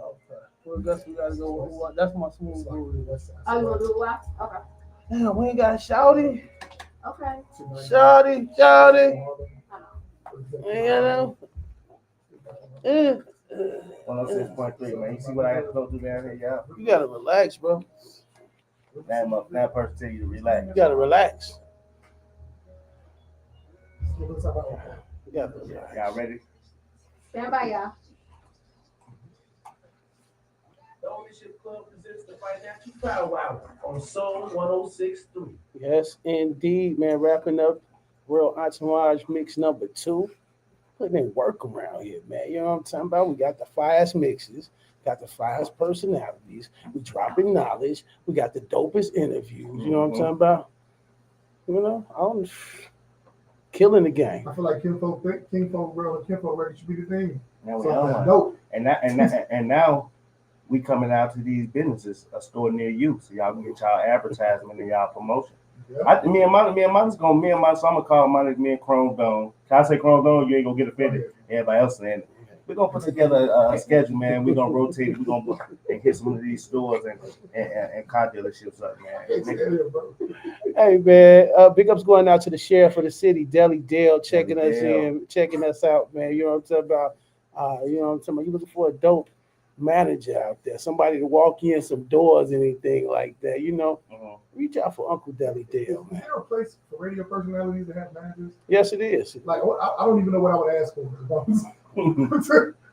B: Okay. Well, I guess we gotta go with Ooh Ah. That's my smooth groove.
C: Oh, you want to do Ooh Ah? Okay.
B: Damn, we ain't got Shouty.
C: Okay.
B: Shouty.
C: I know.
B: You know?
H: 106.3, man. You see what I have to go through down here, y'all?
B: You gotta relax, bro.
H: That person tell you to relax.
B: You gotta relax. You gotta relax.
H: Y'all ready?
C: Stand by, y'all.
D: The Ownership Club presents the Financial Powwow on Soul 106.3.
B: Yes, indeed, man. Wrapping up Real Entourage mix number 2. Putting in work around here, man. You know what I'm talking about? We got the finest mixes, got the finest personalities. We dropping knowledge. We got the dopest interviews. You know what I'm talking about? You know, I'm killing the game.
E: I feel like Kinfolk Records should be the thing.
H: Now we
E: So,
H: on one.
E: dope.
H: And now we coming out to these businesses, a store near you, so y'all can get y'all advertisement and y'all promotion.
E: Yeah.
H: Me and Monty's so I'm gonna call Monty, me and Chrome Dome. Can I say Chrome Dome? You ain't gonna get offended. Everybody else saying it. We're gonna put together a schedule, man. We're gonna rotate it. We're gonna and hit some of these stores and car dealerships up, man.
B: Hey, man. Big ups going out to the sheriff of the city, Deli Dale, checking us out, man. You know what I'm talking about? You know what I'm talking about? You looking for a dope manager out there, somebody to walk in some doors, anything like that, you know. Reach out for Uncle Deli Dale, man.
E: Is there a place for radio personalities that have managers?
B: Yes, it is.
E: Like, I don't even know what I would ask for.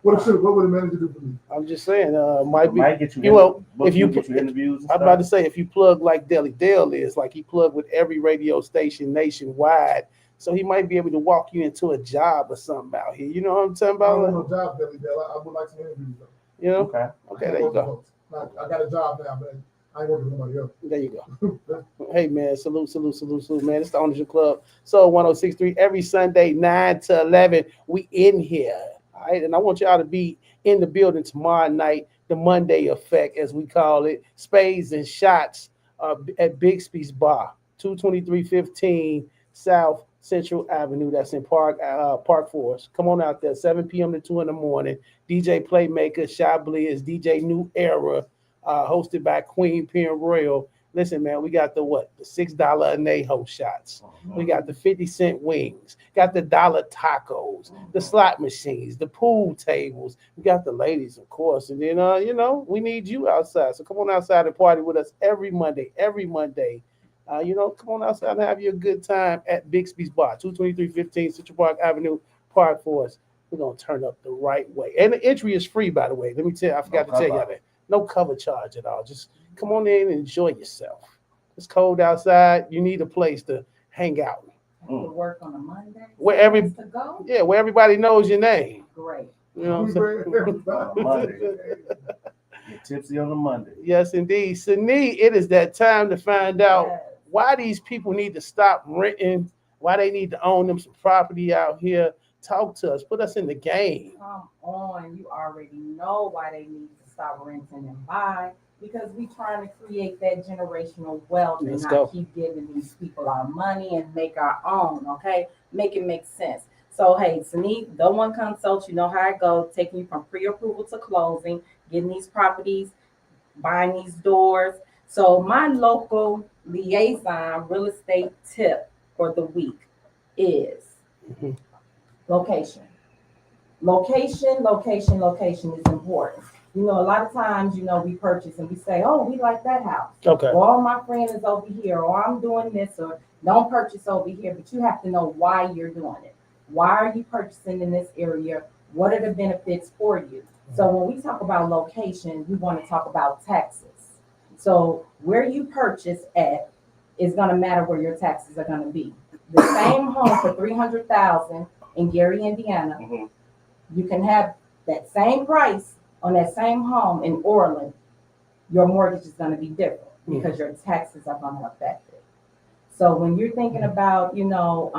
E: What would a manager do for me?
B: I'm just saying, might get you.
H: If you get you interviews.
B: I'm about to say, if you plug like Deli Dale is, like he plugged with every radio station nationwide, so he might be able to walk you into a job or something out here. You know what I'm talking
E: I don't
B: about?
E: want no job, Deli Dale. I would like some interviews though.
B: You know? Okay, there you go.
E: I got a job now, but I ain't working with nobody else.
B: There you go. Hey, man, salute, man. It's the Ownership Club. So 106.3 every Sunday, 9 to 11. We in here. All right. And I want y'all to be in the building tomorrow night, the Monday Effect, as we call it. Spades and shots at Bixby's Bar, 22315 South Central Avenue. That's in Park Forest. Come on out there, 7 p.m. to 2 in the morning. DJ Playmaker, Shy Blizz, DJ New Era, hosted by Queen Pen Royal. Listen, man, we got the $6 añejo shots. We got the 50-cent wings. Got the dollar tacos, the slot machines, the pool tables. We got the ladies, of course. And then, you know, we need you outside. So come on outside and party with us every Monday. You know, come on outside and have you a good time at Bixby's Bar, 22315 Central Park Avenue, Park Forest. We're going to turn up the right way. And the entry is free, by the way. Let me tell you, I forgot to tell you that. No cover charge at all. Just come on in and enjoy yourself. It's cold outside. You need a place to hang out.
G: Work on a Monday.
B: Where where everybody knows your name.
G: Great.
B: You know what I'm saying?
H: Monday. Get tipsy on a Monday.
B: Yes, indeed. Sini, it is that time to find out why these people need to stop renting, why they need to own them some property out here. Talk to us. Put us in the game.
G: Come on. You already know why they need to stop renting and buy, because we trying to create that generational wealth and not keep giving these people our money and make our own, okay? Make it make sense. So, hey, Sani, the one consult, you know how it goes, taking you from pre-approval to closing, getting these properties, buying these doors. So my local liaison real estate tip for the week is location. Location is important. You know, a lot of times, you know, we purchase and we say, oh, we like that house.
B: Okay.
G: Or oh, my friend is over here, or I'm doing this, or don't purchase over here. But you have to know why you're doing it. Why are you purchasing in this area? What are the benefits for you? So when we talk about location, we want to talk about taxes. So where you purchase at is going to matter where your taxes are going to be. The same home for $300,000 in Gary, Indiana,
H: Mhm.
G: you can have that same price on that same home in Orland. Your mortgage is going to be different because your taxes are going to affect it. So when you're thinking about, you know,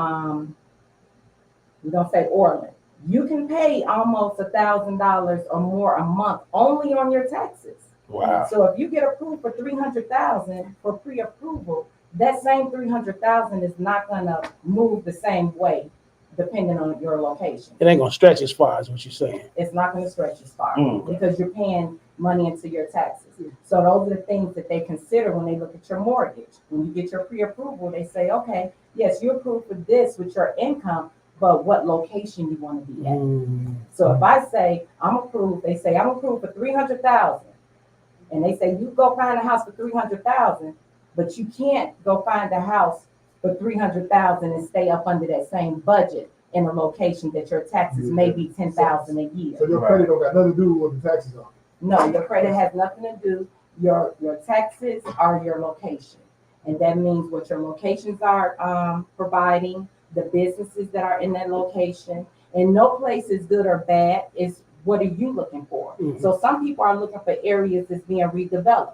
G: we're going to say Orland, you can pay almost $1,000 or more a month only on your taxes.
B: Wow.
G: So if you get approved for $300,000 for pre-approval, that same $300,000 is not gonna move the same way depending on your location.
B: It ain't gonna stretch as far as what you're saying.
G: It's not gonna stretch as far
H: Mm.
G: because you're paying money into your taxes. So those are the things that they consider when they look at your mortgage. When you get your pre-approval, they say, okay, yes, you're approved for this with your income, but what location you wanna be at. So if I say I'm approved, they say I'm approved for $300,000. And they say, you go find a house for $300,000, but you can't go find a house for $300,000 and stay up under that same budget in a location that your taxes may be $10,000 a year.
E: So your credit don't got nothing to do with the taxes on.
G: No, your credit has nothing to do. Your taxes are your location. And that means what your locations are providing, the businesses that are in that location. And no place is good or bad. It's what are you looking for?
B: Mhm.
G: So some people are looking for areas that's being redeveloped.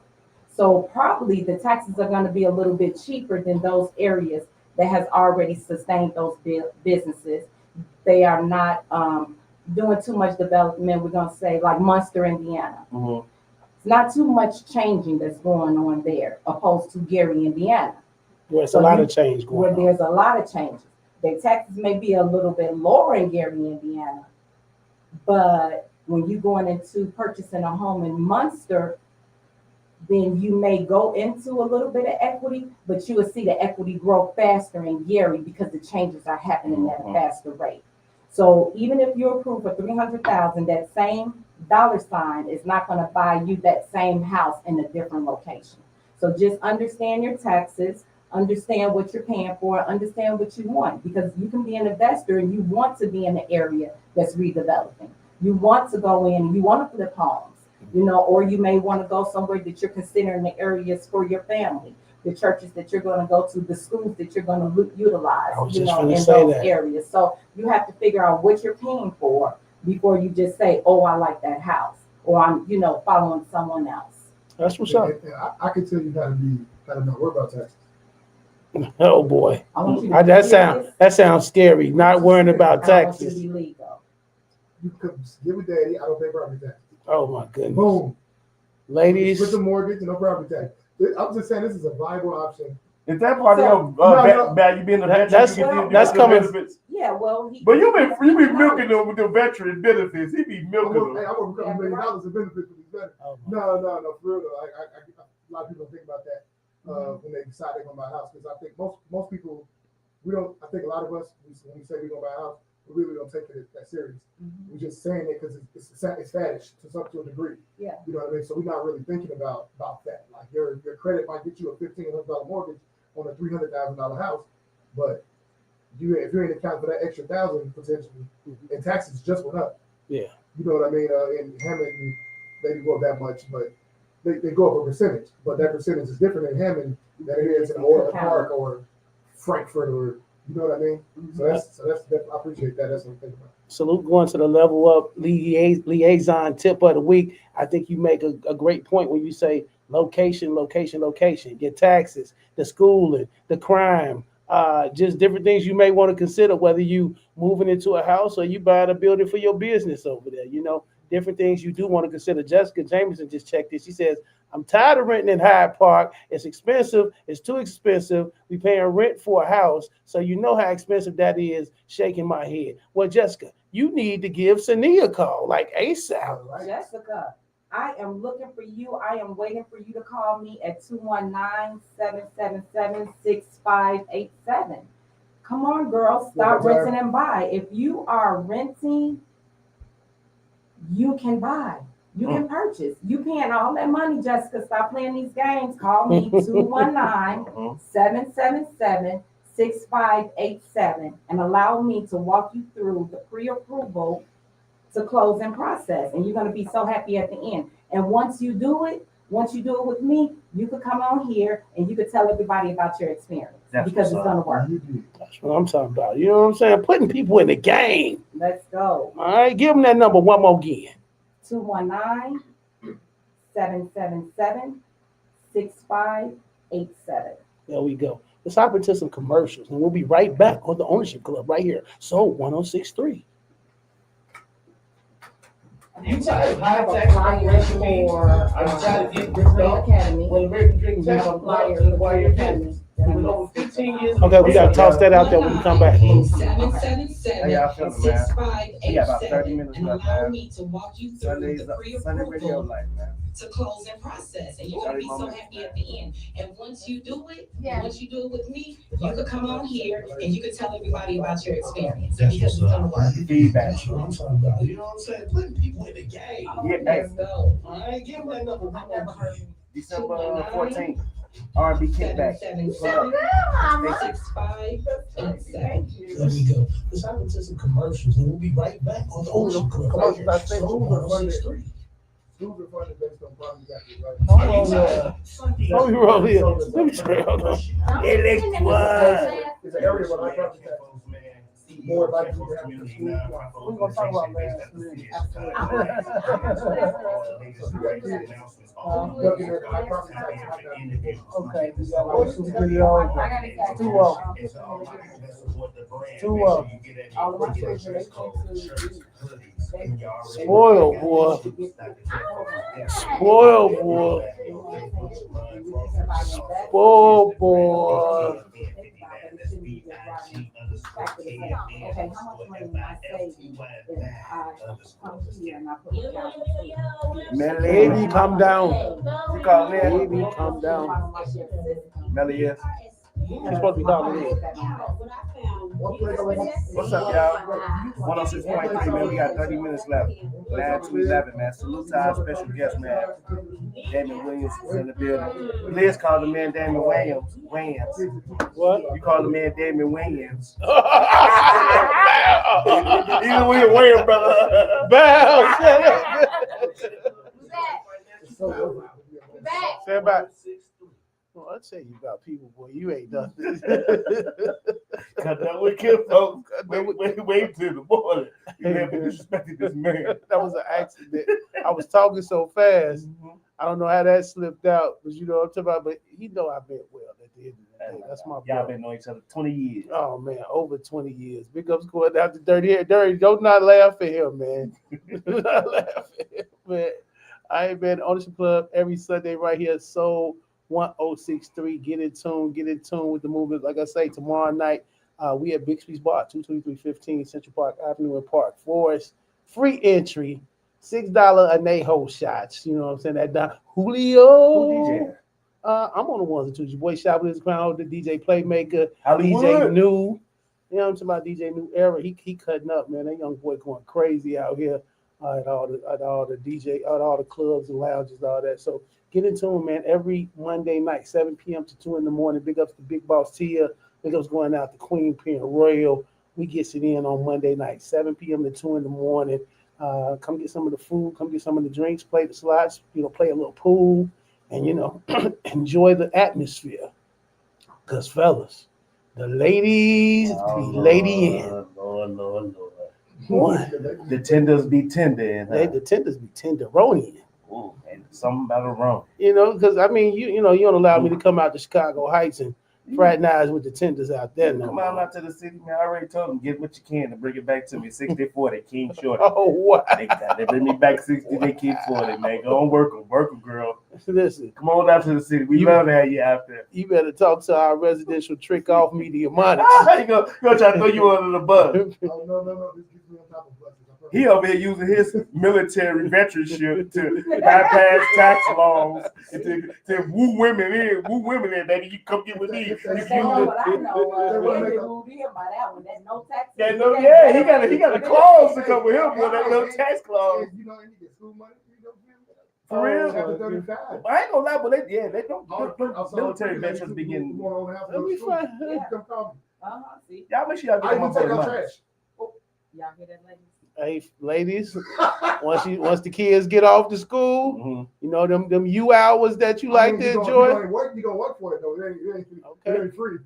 G: So probably the taxes are going to be a little bit cheaper than those areas that has already sustained those businesses. They are not doing too much development. We're going to say like Munster, Indiana.
H: Mhm.
G: It's not too much changing that's going on there opposed to Gary, Indiana,
B: Where it's
G: So
B: a lot
G: you-
B: of change
G: where
B: going on.
G: there's a lot of changes. The taxes may be a little bit lower in Gary, Indiana, but when you're going into purchasing a home in Munster, then you may go into a little bit of equity, but you will see the equity grow faster in Gary because the changes are happening at a faster rate. So even if you're approved for $300,000, that same dollar sign is not going to buy you that same house in a different location. So just understand your taxes, understand what you're paying for, understand what you want, because you can be an investor and you want to be in an area that's redeveloping. You want to go in and you want to flip homes, you know, or you may want to go somewhere that you're considering the areas for your family, the churches that you're going to go to, the schools that you're going to utilize,
B: I was
G: you
B: just
G: know,
B: gonna
G: in
B: say
G: those
B: that.
G: areas. So you have to figure out what you're paying for before you just say, oh, I like that house, or I'm, you know, following someone else.
B: That's what's up.
E: And I can tell you how to not worry about taxes.
B: Oh boy.
G: I want you to
B: That sounds scary. Not worrying about
G: I want you to
B: taxes.
G: be legal.
E: You could give me daddy, I don't pay property tax.
B: Oh my goodness.
E: Boom.
B: Ladies,
E: With the mortgage and no property tax. I'm just saying this is a viable option.
A: Is that part of
E: No,
A: your you being a veteran?
B: that's-
A: you get
B: that's
A: the
B: coming-
A: benefits?
G: Yeah, well,
A: But you be milking them with the veteran benefits. He be milking them.
E: I want a couple $1 million in benefits for these veterans.
B: oh my-
E: No, for real though. A lot of people don't think about that when they decide they're gonna buy a house. Because I think most people, I think a lot of us, when we say we're gonna buy a house, we really don't take it that serious. We're just saying it because it's faddish to a degree.
G: Yeah.
E: You know what I mean? So we're not really thinking about that. Like your credit might get you a $1,500 mortgage on a $300,000 house, but if you ain't accounting for that extra $1,000 potentially, and taxes just went up.
B: Yeah.
E: You know what I mean? In Hammond, they didn't go up that much, but they go up a percentage. But that percentage is different in Hammond than it is in Orland Park or Frankfurt, or you know what I mean? So that's definitely, I appreciate that. That's what I'm thinking about.
B: Salute going to the level up liaison tip of the week. I think you make a great point when you say location. Your taxes, the schooling, the crime, just different things you may want to consider, whether you moving into a house or you buying a building for your business over there. You know, different things you do want to consider. Jessica Jameson just checked this. She says, I'm tired of renting in Hyde Park. It's expensive. It's too expensive. We paying rent for a house. So you know how expensive that is. Shaking my head. Well, Jessica, you need to give Sania a call, like ASAP.
E: Right?
G: Jessica, I am looking for you. I am waiting for you to call me at 219-777-6587. Come on, girl, stop
E: Yeah,
G: renting and buy. If you are renting, you can buy. You can purchase. You can all that money, Jessica. Stop playing these games. Call me 219-777-6587 and allow me to walk you through the pre-approval to closing process. And you're gonna be so happy at the end. And once you do it with me, you could come on here and you could tell everybody about your experience because it's gonna work.
B: That's what I'm talking about. You know what I'm saying? Putting people in the game.
G: Let's go.
B: All right, give them that number one more again.
G: 219-777-6587.
B: There we go. Let's hop into some commercials, and we'll be right back on the Ownership Club right here. So 1063.
D: You try to
G: I have a
D: contact
G: flyer
D: me
G: for
D: I'm trying to get
G: Green
D: Green
G: Academy.
D: When American Dream
G: We have
D: Tech,
G: a
D: I'm
G: flyer
D: to the
G: for
D: wire
G: Green Academy.
D: business. With over 15 years.
B: Okay, we gotta toss that out there when we come back.
J: 777-6587.
H: got about 30 minutes
J: And
H: left,
J: allow
H: man.
J: me to walk you through the pre-approval
H: life, man.
J: to closing process. And you're gonna be so happy at the end. And once you do it with me, you could come on here and you could tell everybody about your experience because it's gonna work.
H: Feedback.
D: You know what I'm saying? Putting people in the game.
H: Yeah,
J: Let's go.
D: All right, give them that number.
J: I never heard of
H: December 14th. R&B kickback.
J: 777-6587.
D: There we go. Let's hop into some commercials and we'll be right back on the Ownership Club.
B: Commercials, I say.
E: Schools are funded based on property taxes, right?
B: Oh, you roll here. Let me try. Hold on.
E: It's an area where high property tax more likely to have the school.
B: We're gonna talk about last week. Okay, we got one, two, three, all. Two of them. Two of them.
G: All of my children, they
B: Spoiled boy. Spoiled boy. Spoiled boy.
G: Okay, how much money I save if I come here and I put it down?
B: Baby, come down.
H: You call me?
B: Baby, come down.
H: Melly, yes.
B: You're supposed to be calling in.
H: What's up, y'all? 106.3, man. We got 30 minutes left. 9 to 11, man. Salute to our special guest, man. Damon Williams is in the building. Liz called the man Damon Williams.
B: What?
H: You call the man Damon Williams.
B: Either way, Williams, brother. Bow, shut up. Say about. Well, I'll tell you about people, boy. You ain't nothing.
A: Cut that with Kim, folks. Wait till the morning. You never disrespected this man.
B: That was an accident. I was talking so fast. I don't know how that slipped out, but you know what I'm talking about. But he know I meant well at the end of the day. That's my
H: Y'all
B: brother.
H: been knowing each other 20 years.
B: Oh man, over 20 years. Big ups going out to Dirty Hair. Dirty, don't not laugh at him, man. Do not laugh at him, man. I ain't been Ownership Club every Sunday right here. So 1063. Get in tune with the movement. Like I say, tomorrow night, we at Bixby's Bar, 22315 Central Park Avenue in Park Forest. Free entry, $6 anejo shots. You know what I'm saying? That Julio.
H: Who DJ?
B: I'm on the ones and twos. Your boy Shop with his crown, the DJ Playmaker,
H: Hollywood.
B: DJ New. You know what I'm talking about? DJ New Era. He cutting up, man. That young boy going crazy out here at all the clubs and lounges and all that. So get in tune, man. Every Monday night, 7 p.m. to 2 in the morning. Big ups to Big Boss Tia. Big ups going out to Queen Pen Royal. We gets it in on Monday night, 7 p.m. to 2 in the morning. Come get some of the food. Come get some of the drinks. Play the slots. Play a little pool. And, enjoy the atmosphere. Because, fellas, the ladies be ladying.
H: Lord.
B: What?
H: The tenders be tender.
B: The tenders be tenderoni.
H: Ooh, and something about a rum.
B: Because, you don't allow me to come out to Chicago Heights and fraternize with the tenders out there. No
H: Come
B: more.
H: on out to the city, man. I already told them, get what you can to bring it back to me. 60-40, King Shorty.
B: Oh, what?
H: They bring me back 60, they keep 40, man. Go on, work them, girl.
B: Listen,
H: Come on out to the city. We love to have you out there.
B: you better talk to our residential trick off media monitor.
H: You go try to throw you under the bus.
E: Oh, no. This gets me on top of buses.
H: He over here using his military veteranship to bypass tax laws and to woo women in, baby. You come get with me. You can use
G: What I know,
E: it.
G: they moved in by that one. That no tax.
H: he got a clause to come with him, boy. That no tax clause.
E: You get school money.
H: For real?
E: Chapter 35.
H: I ain't gonna lie, but they don't.
E: Oh, so
H: Military
E: you
H: veterans be getting.
E: going over the house,
B: Let me
E: go to
B: find.
E: school.
G: Yeah.
E: Come call me.
G: See,
H: Y'all make sure y'all
E: I
H: get my
E: even take
H: boy
E: out
H: money.
E: trash.
G: y'all hear that, ladies?
B: Hey, ladies, once the kids get off to school,
H: Mhm.
B: you know them U hours that you like to
E: You
B: enjoy.
E: gonna work for it though. It ain't free.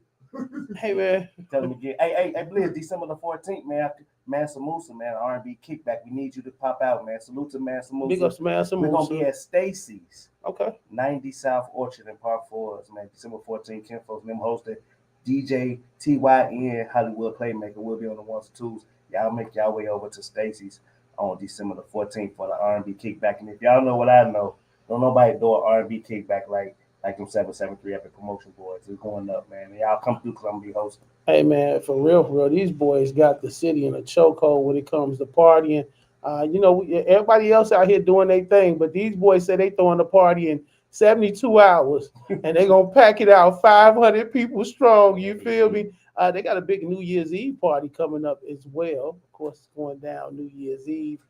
B: Hey man,
H: Tell them again. Hey, Blizz, December the 14th, man. Mansa Musa, man, R&B kickback. We need you to pop out, man. Salute to Mansa Musa.
B: big ups to Mansa
H: We're gonna be
B: Musa.
H: at Stacy's,
B: Okay.
H: 90 South Orchard in Park Forest, man. December 14th, Ken Folks, them hosted. DJ TYN, Hollywood Playmaker, will be on the ones and twos. Y'all make y'all way over to Stacy's on December the 14th for the R&B kickback. And if y'all know what I know, don't nobody do an R&B kickback like them 773 Epic Promotion Boys. It's going up, man. And y'all come through because I'm gonna be hosting.
B: Hey man, for real, these boys got the city in a chokehold when it comes to partying. You know, everybody else out here doing their thing, but these boys say they throwing the party in 72 hours, and they gonna pack it out 500 people strong. You feel me? They got a big New Year's Eve party coming up as well. Of course, it's going down New Year's Eve.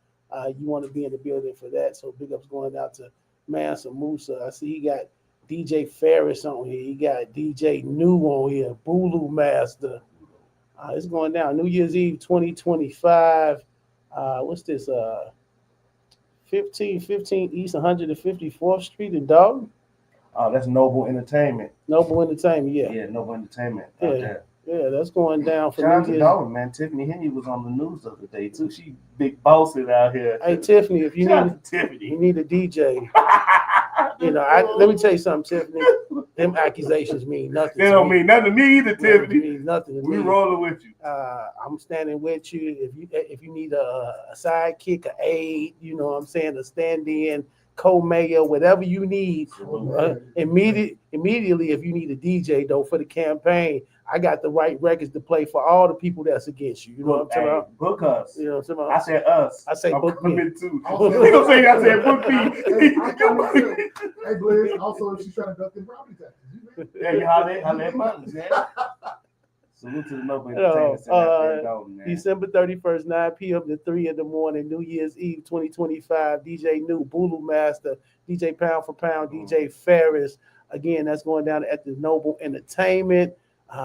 B: You want to be in the building for that, so big ups going out to Mansa Musa. I see he got DJ Ferris on here. He got DJ New on here, Bulu Master. It's going down New Year's Eve 2025. What's this? 1515 East 154th Street in Dalton.
H: Oh, that's Noble Entertainment.
B: Noble Entertainment, yeah.
H: Yeah, Noble Entertainment.
B: Yeah.
H: Out there.
B: Yeah, that's going down for
H: Shout out
B: New
H: to
B: Year's.
H: Dalton, man. Tiffany Henry was on the news the other day too. She big bossing out here.
B: Hey Tiffany, if you
H: Shout
B: need
H: out to Tiffany.
B: you need a DJ, you know, let me tell you something, Tiffany. Them accusations mean nothing.
H: They don't mean nothing to me either,
B: It
H: Tiffany.
B: means nothing to
H: We
B: me.
H: rolling with you.
B: I'm standing with you. If you need a sidekick, an aide, you know what I'm saying, a stand-in, co-mayor, whatever you need. Immediately, if you need a DJ though for the campaign, I got the right records to play for all the people that's against you. You know what I'm talking about?
H: Book us.
B: You know what I'm talking
H: I
B: about?
H: said us.
B: I say
H: I'm
B: book me.
H: coming too.
E: Also-
H: He gonna say I said book me.
E: Hey, Blizz, also if she's trying to duck in property taxes.
H: Yeah, you holler at Buttons, yeah. Salute to the Noble
B: Hello,
H: Entertainment Center out there in Dalton, man.
B: December 31st, 9 p.m. to 3 in the morning, New Year's Eve 2025, DJ New, Bulu Master, DJ Pound for Pound, DJ Ferris. Again, that's going down at the Noble Entertainment.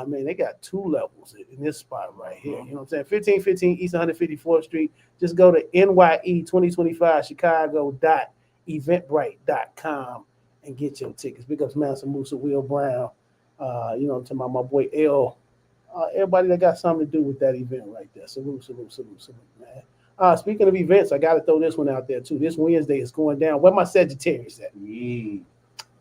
B: Man, they got two levels in this spot right here. You know what I'm saying? 1515 East 154th Street. Just go to NYE2025Chicago.eventbrite.com and get your tickets. Big ups Mansa Musa, Will Brown. You know what I'm talking about, my boy L. Everybody that got something to do with that event right there. Salute, man. Speaking of events, I got to throw this one out there too. This Wednesday is going down. Where my Sagittarius at?
H: Yeah.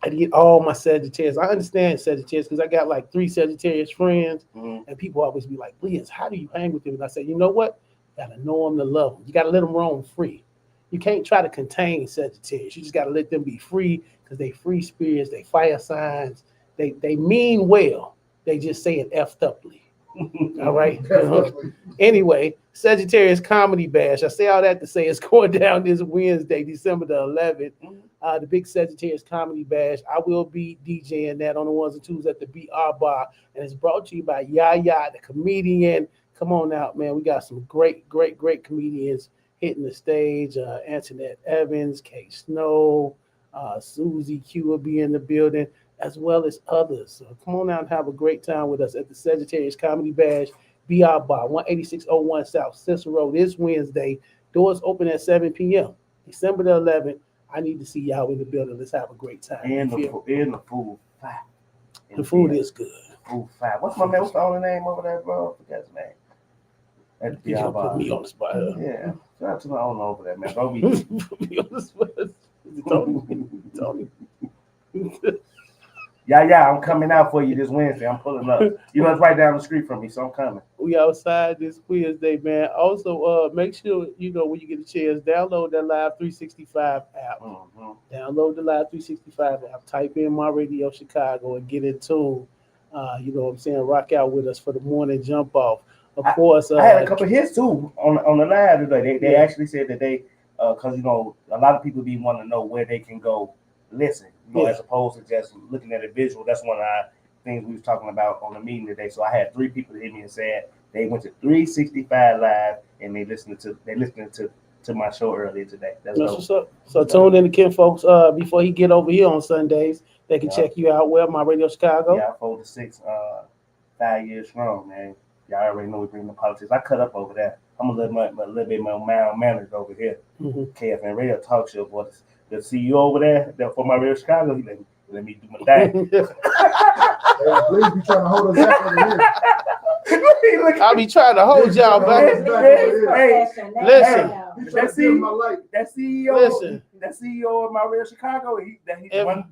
B: I get all my Sagittarius. I understand Sagittarius because I got like 3 Sagittarius friends, and people always be like, "Liz, how do you hang with them?" And I say, you know what? You gotta know them to love them. You gotta let them roam free. You can't try to contain Sagittarius. You just gotta let them be free because they free spirits, they fire signs, they mean well. They just say it effed uply. All right. Anyway, Sagittarius Comedy Bash. I say all that to say it's going down this Wednesday, December the 11th. The big Sagittarius Comedy Bash. I will be DJing that on the ones and twos at the BR Bar, and it's brought to you by Yaya, the comedian. Come on out, man. We got some great comedians hitting the stage. Antoinette Evans, Kay Snow, Susie Q will be in the building, as well as others. So come on out and have a great time with us at the Sagittarius Comedy Bash, BR Bar, 18601 South Cicero this Wednesday. Doors open at 7 p.m. December the 11th. I need to see y'all in the building. Let's have a great time.
H: And the food fat.
B: The food is good.
H: Food fat. What's my man? What's the only name over there, bro? I forgot his name. At the
B: You
H: BR
B: gonna
H: Bar.
B: put me on the spot.
H: Yeah. Shout out to my owner over there, man. Bro, we
B: Put me on the spot. Is it Tony?
H: Yeah, I'm coming out for you this Wednesday. I'm pulling up. You know, it's right down the street from me, so I'm coming.
B: We outside this Wednesday, man. Also, make sure, you know, when you get a chance, download that Live 365 app. Download the Live 365 app. Type in My Radio Chicago and get in tune. You know what I'm saying? Rock out with us for the morning jump off. Of course.
H: I had a couple of hits too on the live today. They actually said that they, because, you know, a lot of people be wanting to know where they can go listen. You know, as opposed to just looking at a visual. That's one of the things we was talking about on the meeting today. So I had 3 people that hit me and said they went to 365 Live and they listening to to my show earlier today. That's
B: That's
H: dope.
B: what's up. So tune in to Ken, folks. Before he get over here on Sundays, they can check you out. Where My Radio Chicago.
H: Yeah, I folded 6, 5 years strong, man. Y'all already know we bring the politics. I cut up over there. I'm a little bit more mild-mannered over here.
B: Mm-hmm.
H: KFN Radio Talk Show, boy. The CEO over there that for My Radio Chicago, he let me do my thing.
E: Hey, please be trying to hold us back over here.
B: I'll be trying to hold y'all back.
H: Hey,
B: listen.
H: That CEO of My Real Chicago, he's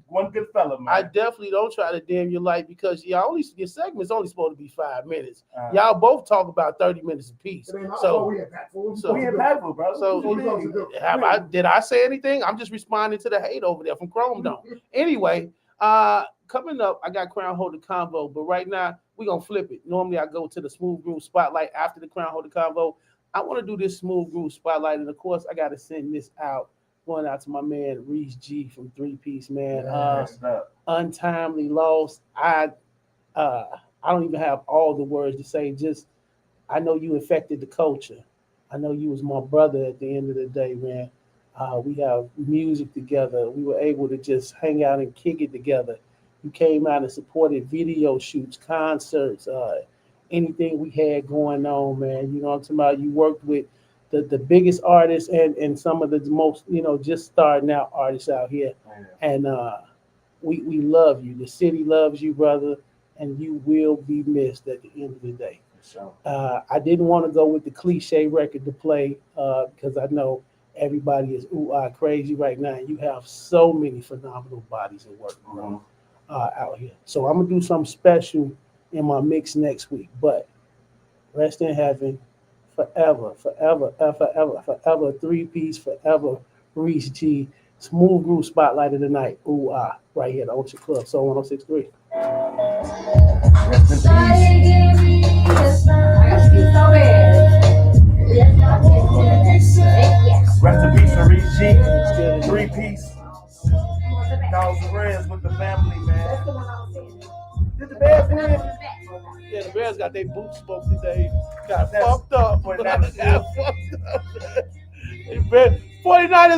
H: one good fella, man.
B: I definitely don't try to dim your light because your segment's only supposed to be 5 minutes. Y'all both talk about 30 minutes apiece.
E: So
H: we impactful, bro.
B: So did I say anything? I'm just responding to the hate over there from Chrome Dome. Anyway, coming up, I got Crown Holder Convo, but right now we're gonna flip it. Normally I go to the Smooth Groove Spotlight after the Crown Holder Convo. I want to do this Smooth Groove Spotlight, and of course I gotta send this out. Going out to my man Reese G from 3 Piece, man. Untimely loss. I don't even have all the words to say. Just I know you affected the culture. I know you was my brother at the end of the day, man. We have music together. We were able to just hang out and kick it together. You came out and supported video shoots, concerts, anything we had going on, man. You know what I'm talking about? You worked with the biggest artists and some of the most, just starting out artists out here. And we love you. The city loves you, brother, and you will be missed at the end of the day. I didn't want to go with the cliche record to play because I know everybody is crazy right now. You have so many phenomenal bodies of work out here. So I'm going to do something special in my mix next week. But rest in heaven. Forever, 3 Piece, forever, Reese G, Smooth Groove Spotlight of the Night, right here at Ocean Club, Soul 106.3.
H: Rest in peace for Reese G, 3 Piece. Thousand Reds with the family, man. Did the Bears win?
B: Yeah, the Bears got their boots smoked today. Got fucked up. 49ers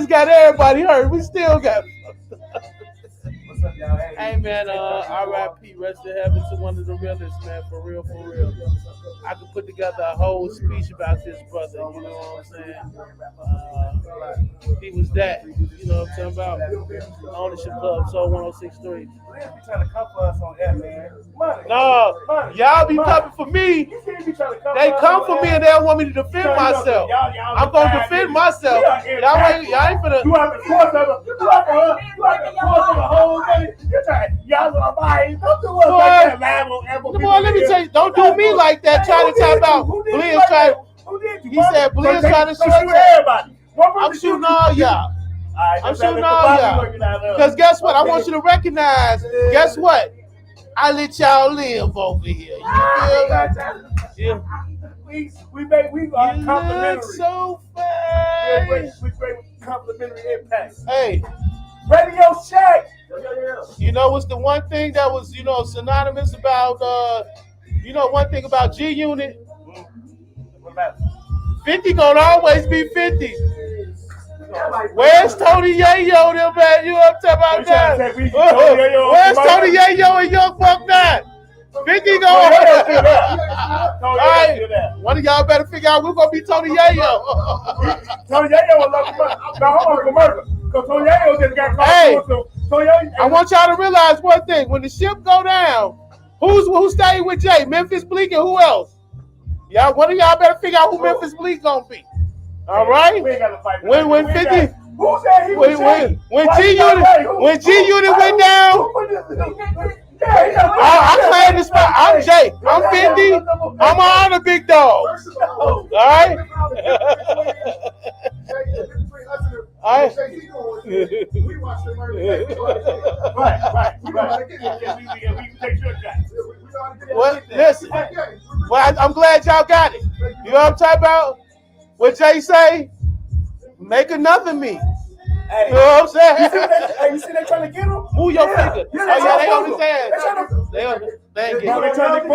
B: got everybody hurt. We still got fucked up.
H: What's up, y'all?
B: Hey, man, R.I.P. Rest in heaven to one of the realest, man, for real. I could put together a whole speech about this brother, you know what I'm saying? He was that, you know what I'm talking about? Ownership Club, Soul 106.3.
H: They be trying to come for us on air, man.
B: No, y'all be coming for me. They come for me and they don't want me to defend myself. I'm going to defend myself. Y'all ain't finna.
A: You have the course of the whole thing. Y'all are buying. Don't do us like that, man.
B: Boy, let me tell you, don't do me like that. Trying to talk about Bliss trying. He said Bliss trying to shoot
A: everybody.
B: I'm shooting all y'all. I'm shooting all y'all. Because guess what? I want you to recognize. Guess what? I let y'all live over here. You feel me?
A: We are complimentary.
B: So fast.
A: We great complimentary impact.
B: Hey.
A: Radio Shack.
B: You know what's the one thing that was, synonymous about, one thing about G Unit? 50 gonna always be 50. Where's Tony Yayo, them man? You know what I'm talking about that? Where's Tony Yayo and Young Buck 9? 50 gonna all right, one of y'all better figure out who's gonna be Tony Yayo.
A: Tony Yayo will love the home America. Because Tony Yayo just got caught.
B: Hey, I want y'all to realize one thing. When the ship go down, who's staying with Jay? Memphis Bleak and who else? Y'all, one of y'all better figure out who Memphis Bleak gonna be. All right.
A: We ain't got to fight.
B: When 50.
A: Who said he was
B: When G Unit went down. I claim the spot. I'm Jay. I'm 50. I'm on the big dog. All right.
E: Right.
B: Well, listen. Well, I'm glad y'all got it. You know what I'm talking about? What Jay say? Make another me.
A: Hey,
B: you know what I'm saying?
A: You see they trying to get him?
B: Move your finger. They on his ass. They ain't getting
A: him.
B: trying to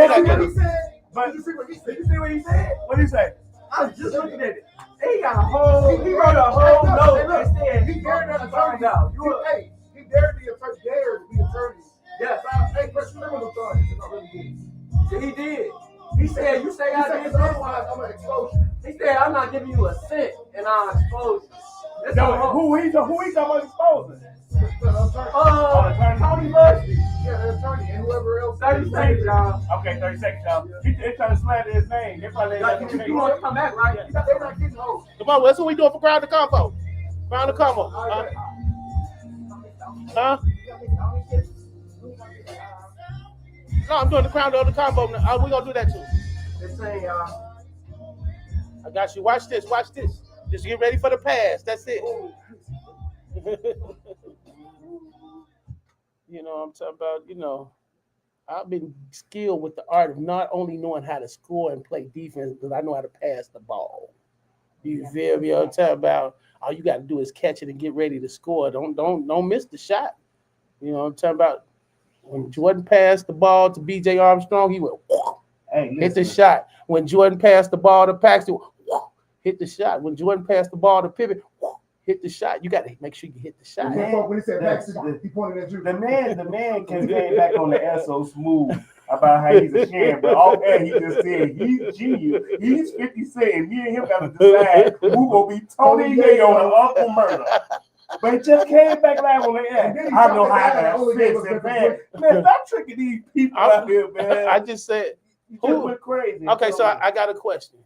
A: But did you see what he said? What did he say? I was just looking at it. He got a whole, he wrote a whole note that said,
E: He dared the attorney.
A: out.
E: He dared the attorney.
A: Yes.
E: Hey, press criminal charges. It's not really good.
A: He did. He said, you say
E: He
A: I
E: said,
A: did
E: 'cause
A: this.
E: otherwise I'm gonna expose you.
A: He said, I'm not giving you a cent and I'll expose you. That's
B: No,
A: all.
B: who he talking about exposing?
E: The attorney.
A: Tony Bushy.
E: Yeah, the attorney and whoever else.
A: 30 seconds, y'all.
B: Okay, 30 seconds, y'all. They trying to slander his name. They probably
A: Like, you want to come back, right?
E: They're not getting hold.
B: Come on, that's what we doing for Ground the Combo. Ground the Combo. Huh? No, I'm doing the Crown of the Combo. We're going to do that too.
A: Just saying, y'all.
B: I got you. Watch this. Watch this. Just get ready for the pass. That's it. You know, I'm talking about, I've been skilled with the art of not only knowing how to score and play defense, because I know how to pass the ball. You feel me? I'm talking about all you got to do is catch it and get ready to score. Don't miss the shot. You know, I'm talking about when Jordan passed the ball to B.J. Armstrong, he went, hit the shot. When Jordan passed the ball to Paxton, hit the shot. When Jordan passed the ball to Pippen, hit the shot. You got to make sure you hit the shot.
E: When he said Paxton, he pointed at you.
K: The man can get back on the air so smooth about how he's a sham, but all that he just said, he's genius. He's 50 Cent. Me and him got to decide who will be Tony Yayo or Uncle Murder. But it just came back live on the air. I know how to fix it, man. Man, stop tricking these people out here, man.
B: I just said,
K: You just went crazy.
B: Okay, so I got a question.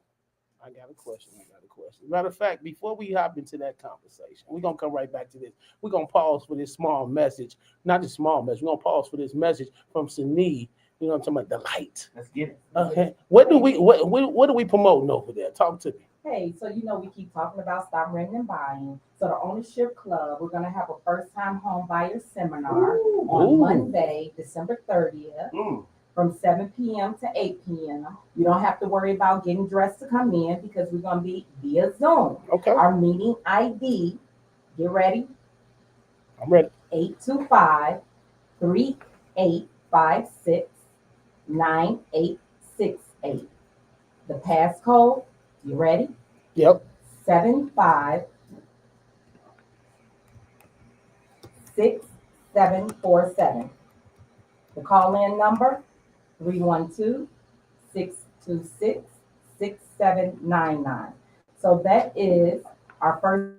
B: Matter of fact, before we hop into that conversation, we're going to come right back to this. We're going to pause for this small message. Not just small message. We're going to pause for this message from Sneed. You know what I'm talking about? The light.
K: Let's get it.
B: Okay. What do we promoting over there? Talk to me.
G: Hey, so we keep talking about stop renting and buying. So the Ownership Club, we're gonna have a first-time home buyer seminar on Monday, December 30th, from 7 p.m. to 8 p.m. You don't have to worry about getting dressed to come in because we're gonna be via Zoom.
B: Okay.
G: Our meeting ID, get ready.
B: I'm ready.
G: 825-3856-9868. The passcode, you ready?
B: Yep.
G: 756747. The call-in number, 312-626-6799. So that is our first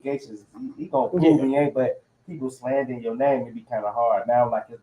K: allegations. He gonna prove he ain't, but people slandering your name, it be kind of hard now. Like it's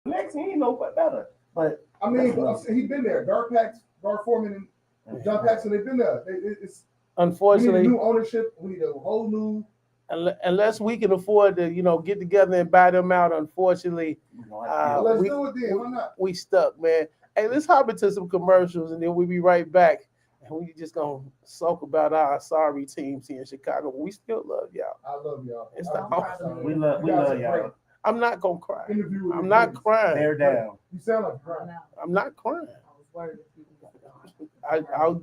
K: Lex, he ain't no better. But
E: I mean, he's been there. Gar Foreman, and John Paxson, they've been there. It's
B: Unfortunately,
E: we need new ownership. We need a whole new.
B: Unless we can afford to, get together and buy them out. Unfortunately,
E: Let's do it then. Why not?
B: We stuck, man. Hey, let's hop into some commercials and then we'll be right back. and we just gonna sulk about our sorry teams here in Chicago. But we still love y'all.
E: I love y'all.
B: It's
E: I'm
B: the-
E: proud of you.
K: We love
E: You guys are
K: y'all.
E: great.
B: I'm not gonna cry.
E: Interview with
B: I'm
E: the
B: not
E: greats.
B: crying.
K: Bear down.
E: You sound like you're crying.
B: I'm not crying.
G: I was worried if you was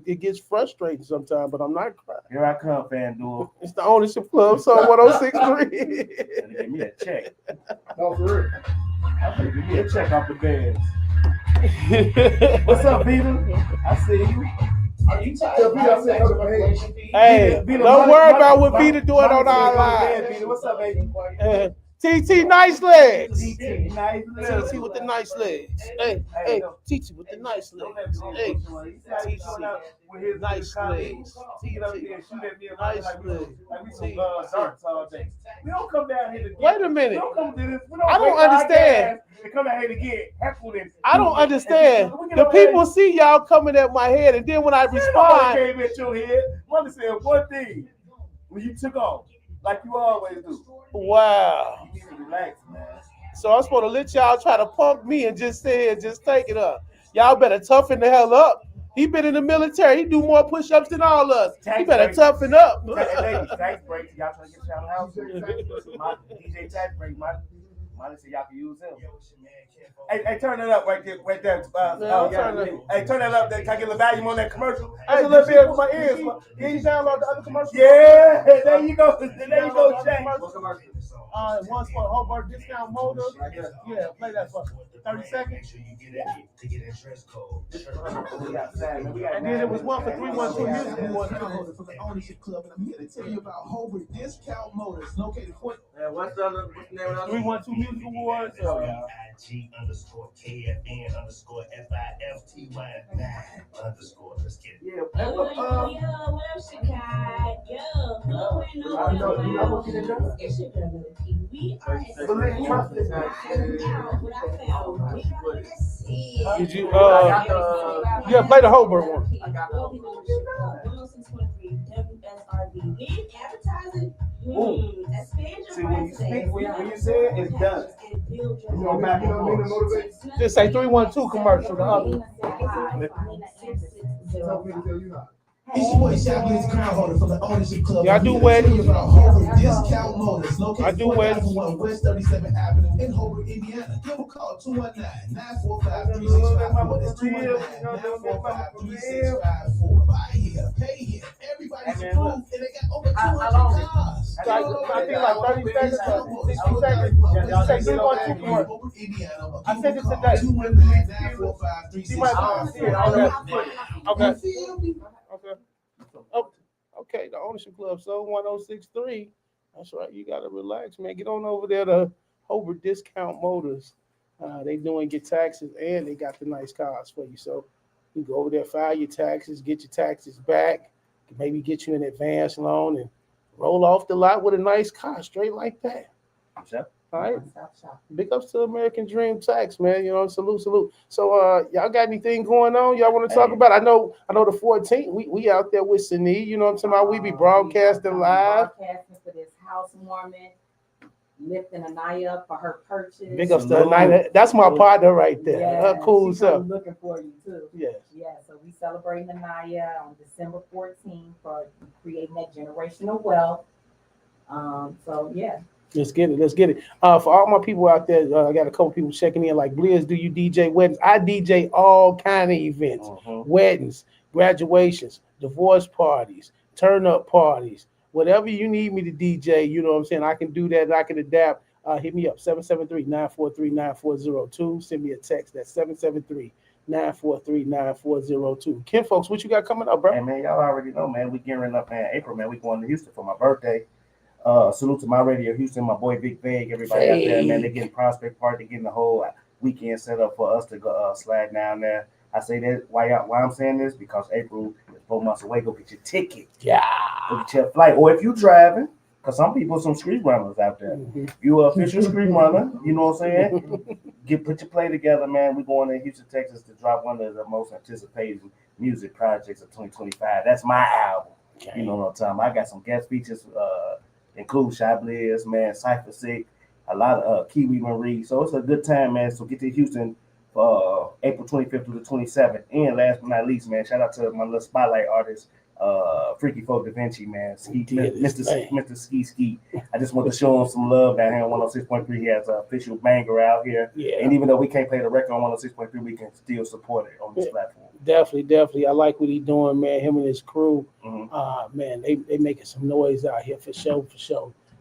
B: It gets frustrating sometimes, but I'm not crying.
K: Here I come, FanDuel.
B: It's the Ownership Club, so 106.3.
K: Gonna give me a check.
E: No, for real.
K: I'm gonna give me a check off the beds. What's up, Vita? I see you.
D: Are you tired
E: Tell
D: of
E: Vita I said hello, hey.
B: Hey,
K: Vita,
B: don't
K: Monty-
B: worry about what
K: Monty-
B: Vita doing on
K: Monty
B: our
K: said,
B: live.
K: "Vita, what's up, baby?
B: TT Nice Legs.
K: TT, nice
B: TT with the nice legs. Hey, TT with the nice legs. Hey,
K: with his
B: nice legs.
K: Get up there and shoot at me
B: Nice
K: like
B: legs.
K: we some darts all day. We don't come down here to get.
B: Wait a
K: We
B: minute.
K: don't come to this. We
B: I don't
K: break our
B: understand.
K: gas and come down here to get heckled and.
B: I don't understand.
K: We get
B: The
K: over there-
B: people see y'all coming at my head, and then when I
K: Nobody
B: respond,
K: came at your head. Mother said one thing when you took off, like you always do.
B: wow.
K: You need to relax, man.
B: So I'm supposed to let y'all try to punk me and just say it, just take it up. Y'all better toughen the hell up. He been in the military. He do more push-ups than all us. He better toughen up.
K: Ladies, tax breaks. Y'all trying to get y'all house? My DJ tax break. My said y'all can use him. Hey, turn it up right there. Hey, turn that up. There. Can I get a volume on that commercial? That's a little bit for my ears. Can you download the other commercial? Yeah, there you go. There you go, Jay.
B: One for Hobart Discount Motors. Yeah, play that for 30 seconds. And then it was one for 312 Music Awards.
D: For the Ownership Club, and I'm here to tell you about Hobart Discount Motors, located for
H: What's the name of the
B: 312 Music Awards.
H: IG_KFN_FIFTY9_. Let's get it.
K: Yeah.
J: What up, Chicago?
E: You know what you done?
J: It's your girl, we are at
B: Did you, yeah, play the Hobart one.
K: See, when you speak, when you say it, it's done.
E: You know what I mean to motivate?
B: Just say 312 commercial, the other.
E: Tell me to tell you how.
D: It's your boy Shaq Blitz, crown holder for the Ownership Club.
B: Yeah, I do
D: I'm here to
B: weddings.
D: tell you about Hobart Discount Motors, located
B: I do weddings.
D: 4001 West 37th Avenue in Hobart, Indiana. Give a call 219-945-3654. That's 219-945-3654. Buy here, pay here. Everybody's approved, and they got over 200 cars.
B: I think like 30 seconds or 60 seconds. Just say 312 commercial. I sent it today. She might not see it. Okay. Okay, the Ownership Club, so 1063. That's right. You gotta relax, man. Get on over there to Hobart Discount Motors. They doing your taxes and they got the nice cars for you. So you go over there, file your taxes, get your taxes back, maybe get you an advance loan and roll off the lot with a nice car straight like that.
K: Sure.
B: All right. Big ups to American Dream Tax, man. You know, salute. So y'all got anything going on? Y'all want to talk about? I know the 14th. We out there with Sine, you know what I'm talking about? We be broadcasting live.
G: Broadcasting for this housewarming, lifting Anaya up for her purchase.
B: Big ups to Anaya. That's my partner right there.
G: Yeah,
B: Cool
G: she's
B: stuff.
G: looking for you too.
B: Yes.
G: Yeah, so we celebrating Anaya on December 14th for creating that generational wealth. So yeah.
B: Let's get it. For all my people out there, I got a couple people checking in. Like Blizz, do you DJ weddings? I DJ all kind of events, weddings, graduations, divorce parties, turn up parties, whatever you need me to DJ. You know what I'm saying? I can do that. I can adapt. Hit me up 773-943-9402. Send me a text. That's 773-943-9402. Ken, folks, what you got coming up, bro?
K: Hey man, y'all already know, man. We gearing up in April, man. We going to Houston for my birthday. Salute to my radio Houston, my boy Big Vague, everybody out there, man. They getting Prospect Park, they getting the whole weekend set up for us to go slide down there. I say that why I'm saying this because April is 4 months away. Go get your ticket.
B: Yeah.
K: Go get your flight, or if you driving, because some people some street runners out there. If you an official street runner, you know what I'm saying? Put your play together, man. We're going to Houston, Texas to drop one of the most anticipated music projects of 2025. That's my album. Okay. You know what I'm talking about. I got some guest features. Include Shy Blizz, man, Cypher Sick, a lot of Kiwi Marie. So it's a good time, man. So get to Houston
H: for April 25th through the 27th. And last but not least, man, shout out to my little spotlight artist, Freaky Folk Da Vinci, man. Mr. Ski. I just want to show him some love down here on 106.3. He has an official banger out here.
B: Yeah.
H: And even though we can't play the record on 106.3, we can still support it on this platform.
B: Definitely. I like what he's doing, man. Him and his crew.
H: Mm-hmm.
B: Man, they making some noise out here for sure.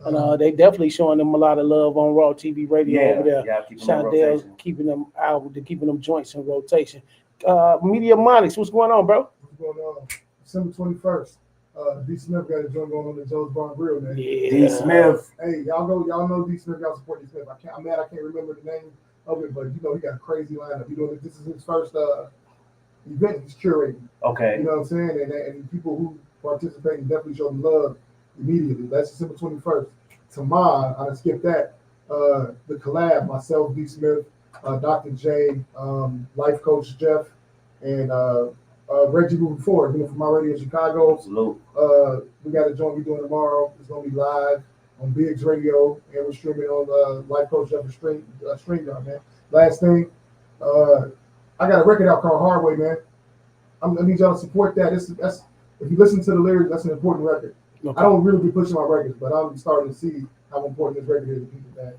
B: And they definitely showing them a lot of love on Raw TV radio over there.
H: Yeah,
B: keeping them out, keeping them joints in rotation. Media Monix, what's going on, bro?
E: What's going on? December 21st. D Smith got a joint going on the Joe's Bar and Grill, man.
B: Yeah.
H: D Smith.
E: Hey, y'all know D Smith. Y'all support D Smith. I'm mad I can't remember the name of it, but you know he got a crazy lineup. You know this is his first event he's curating.
H: Okay.
E: You know what I'm saying? And people who participate definitely show them love immediately. That's December 21st. Tomorrow, I skipped that. The collab, myself, D Smith, Dr. J, life coach Jeff, and Reggie moving forward. You know, from my radio in Chicago.
H: Salute.
E: We got a joint we're doing tomorrow. It's gonna be live on Biggs Radio, and we're streaming on life coach Jeff StreamYard, man. Last thing, I got a record out called Hard Way, man. I need y'all to support that. That's if you listen to the lyrics, that's an important record. Okay. I don't really be pushing my records, but I'm starting to see how important this record is to people, man.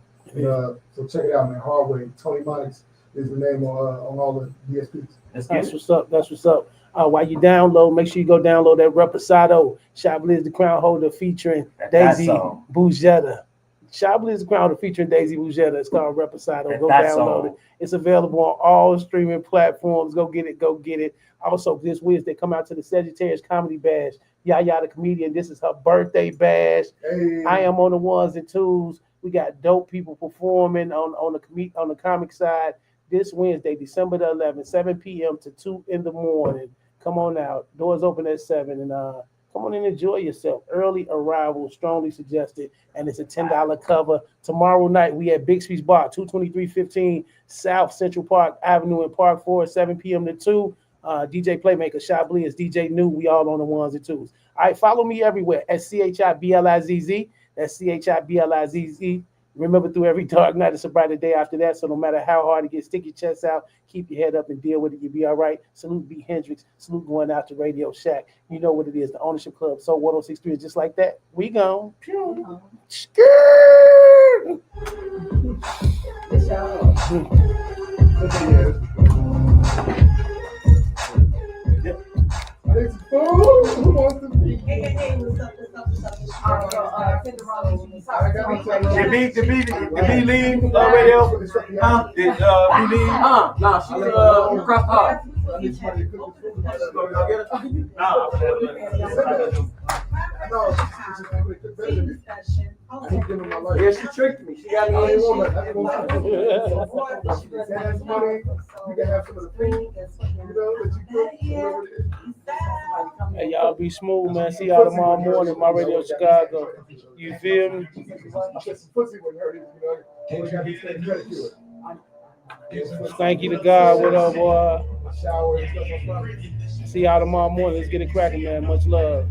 E: So check it out, man. Hard Way. Tony Monix is the name on all the DSPs.
B: That's what's up. While you download, make sure you go download that Reposado, Chablis the Crown Holder featuring Daisy Bujetta. Chablis the Crown Holder featuring Daisy Bujetta. It's called Reposado. Go download it. It's available on all streaming platforms. Go get it. Also, this Wednesday, come out to the Sagittarius Comedy Bash. Yaya the comedian. This is her birthday bash.
E: Hey.
B: I am on the ones and twos. We got dope people performing on the comic side this Wednesday, December the 11th, 7 p.m. to 2 in the morning. Come on out. Doors open at 7, and come on and enjoy yourself. Early arrival, strongly suggested, and it's a $10 cover. Tomorrow night, we at Bixby's Bar, 22315 South Central Park Avenue in Park Forest, 7 p.m. to 2. DJ Playmaker, Chablis, DJ New, we all on the ones and twos. All right, follow me everywhere at CHIBLIZZ. That's CHIBLIZZ. Remember, through every dark night, it's a brighter day after that. So no matter how hard it gets, stick your chest out, keep your head up and deal with it. You'll be all right. Salute B. Hendrix. Salute going out to Radio Shack. You know what it is. The Ownership Club. So 1063 is just like that. We gone.
E: Who wants to be?
J: Hey, what's up?
K: Did B leave radio? Did B leave?
I: No, she's across the hall.
E: Yeah, she tricked me. She got me. That's money. You can have some of the food. You know, that you cook.
B: Hey, y'all be smooth, man. See y'all tomorrow morning, my radio Chicago. You feel me?
E: Pussy wouldn't hurt it, you know. Got to take credit to it.
B: Thank you to God. What up, boy?
E: Shower and stuff like that.
B: See y'all tomorrow morning. Let's get it cracking, man. Much love.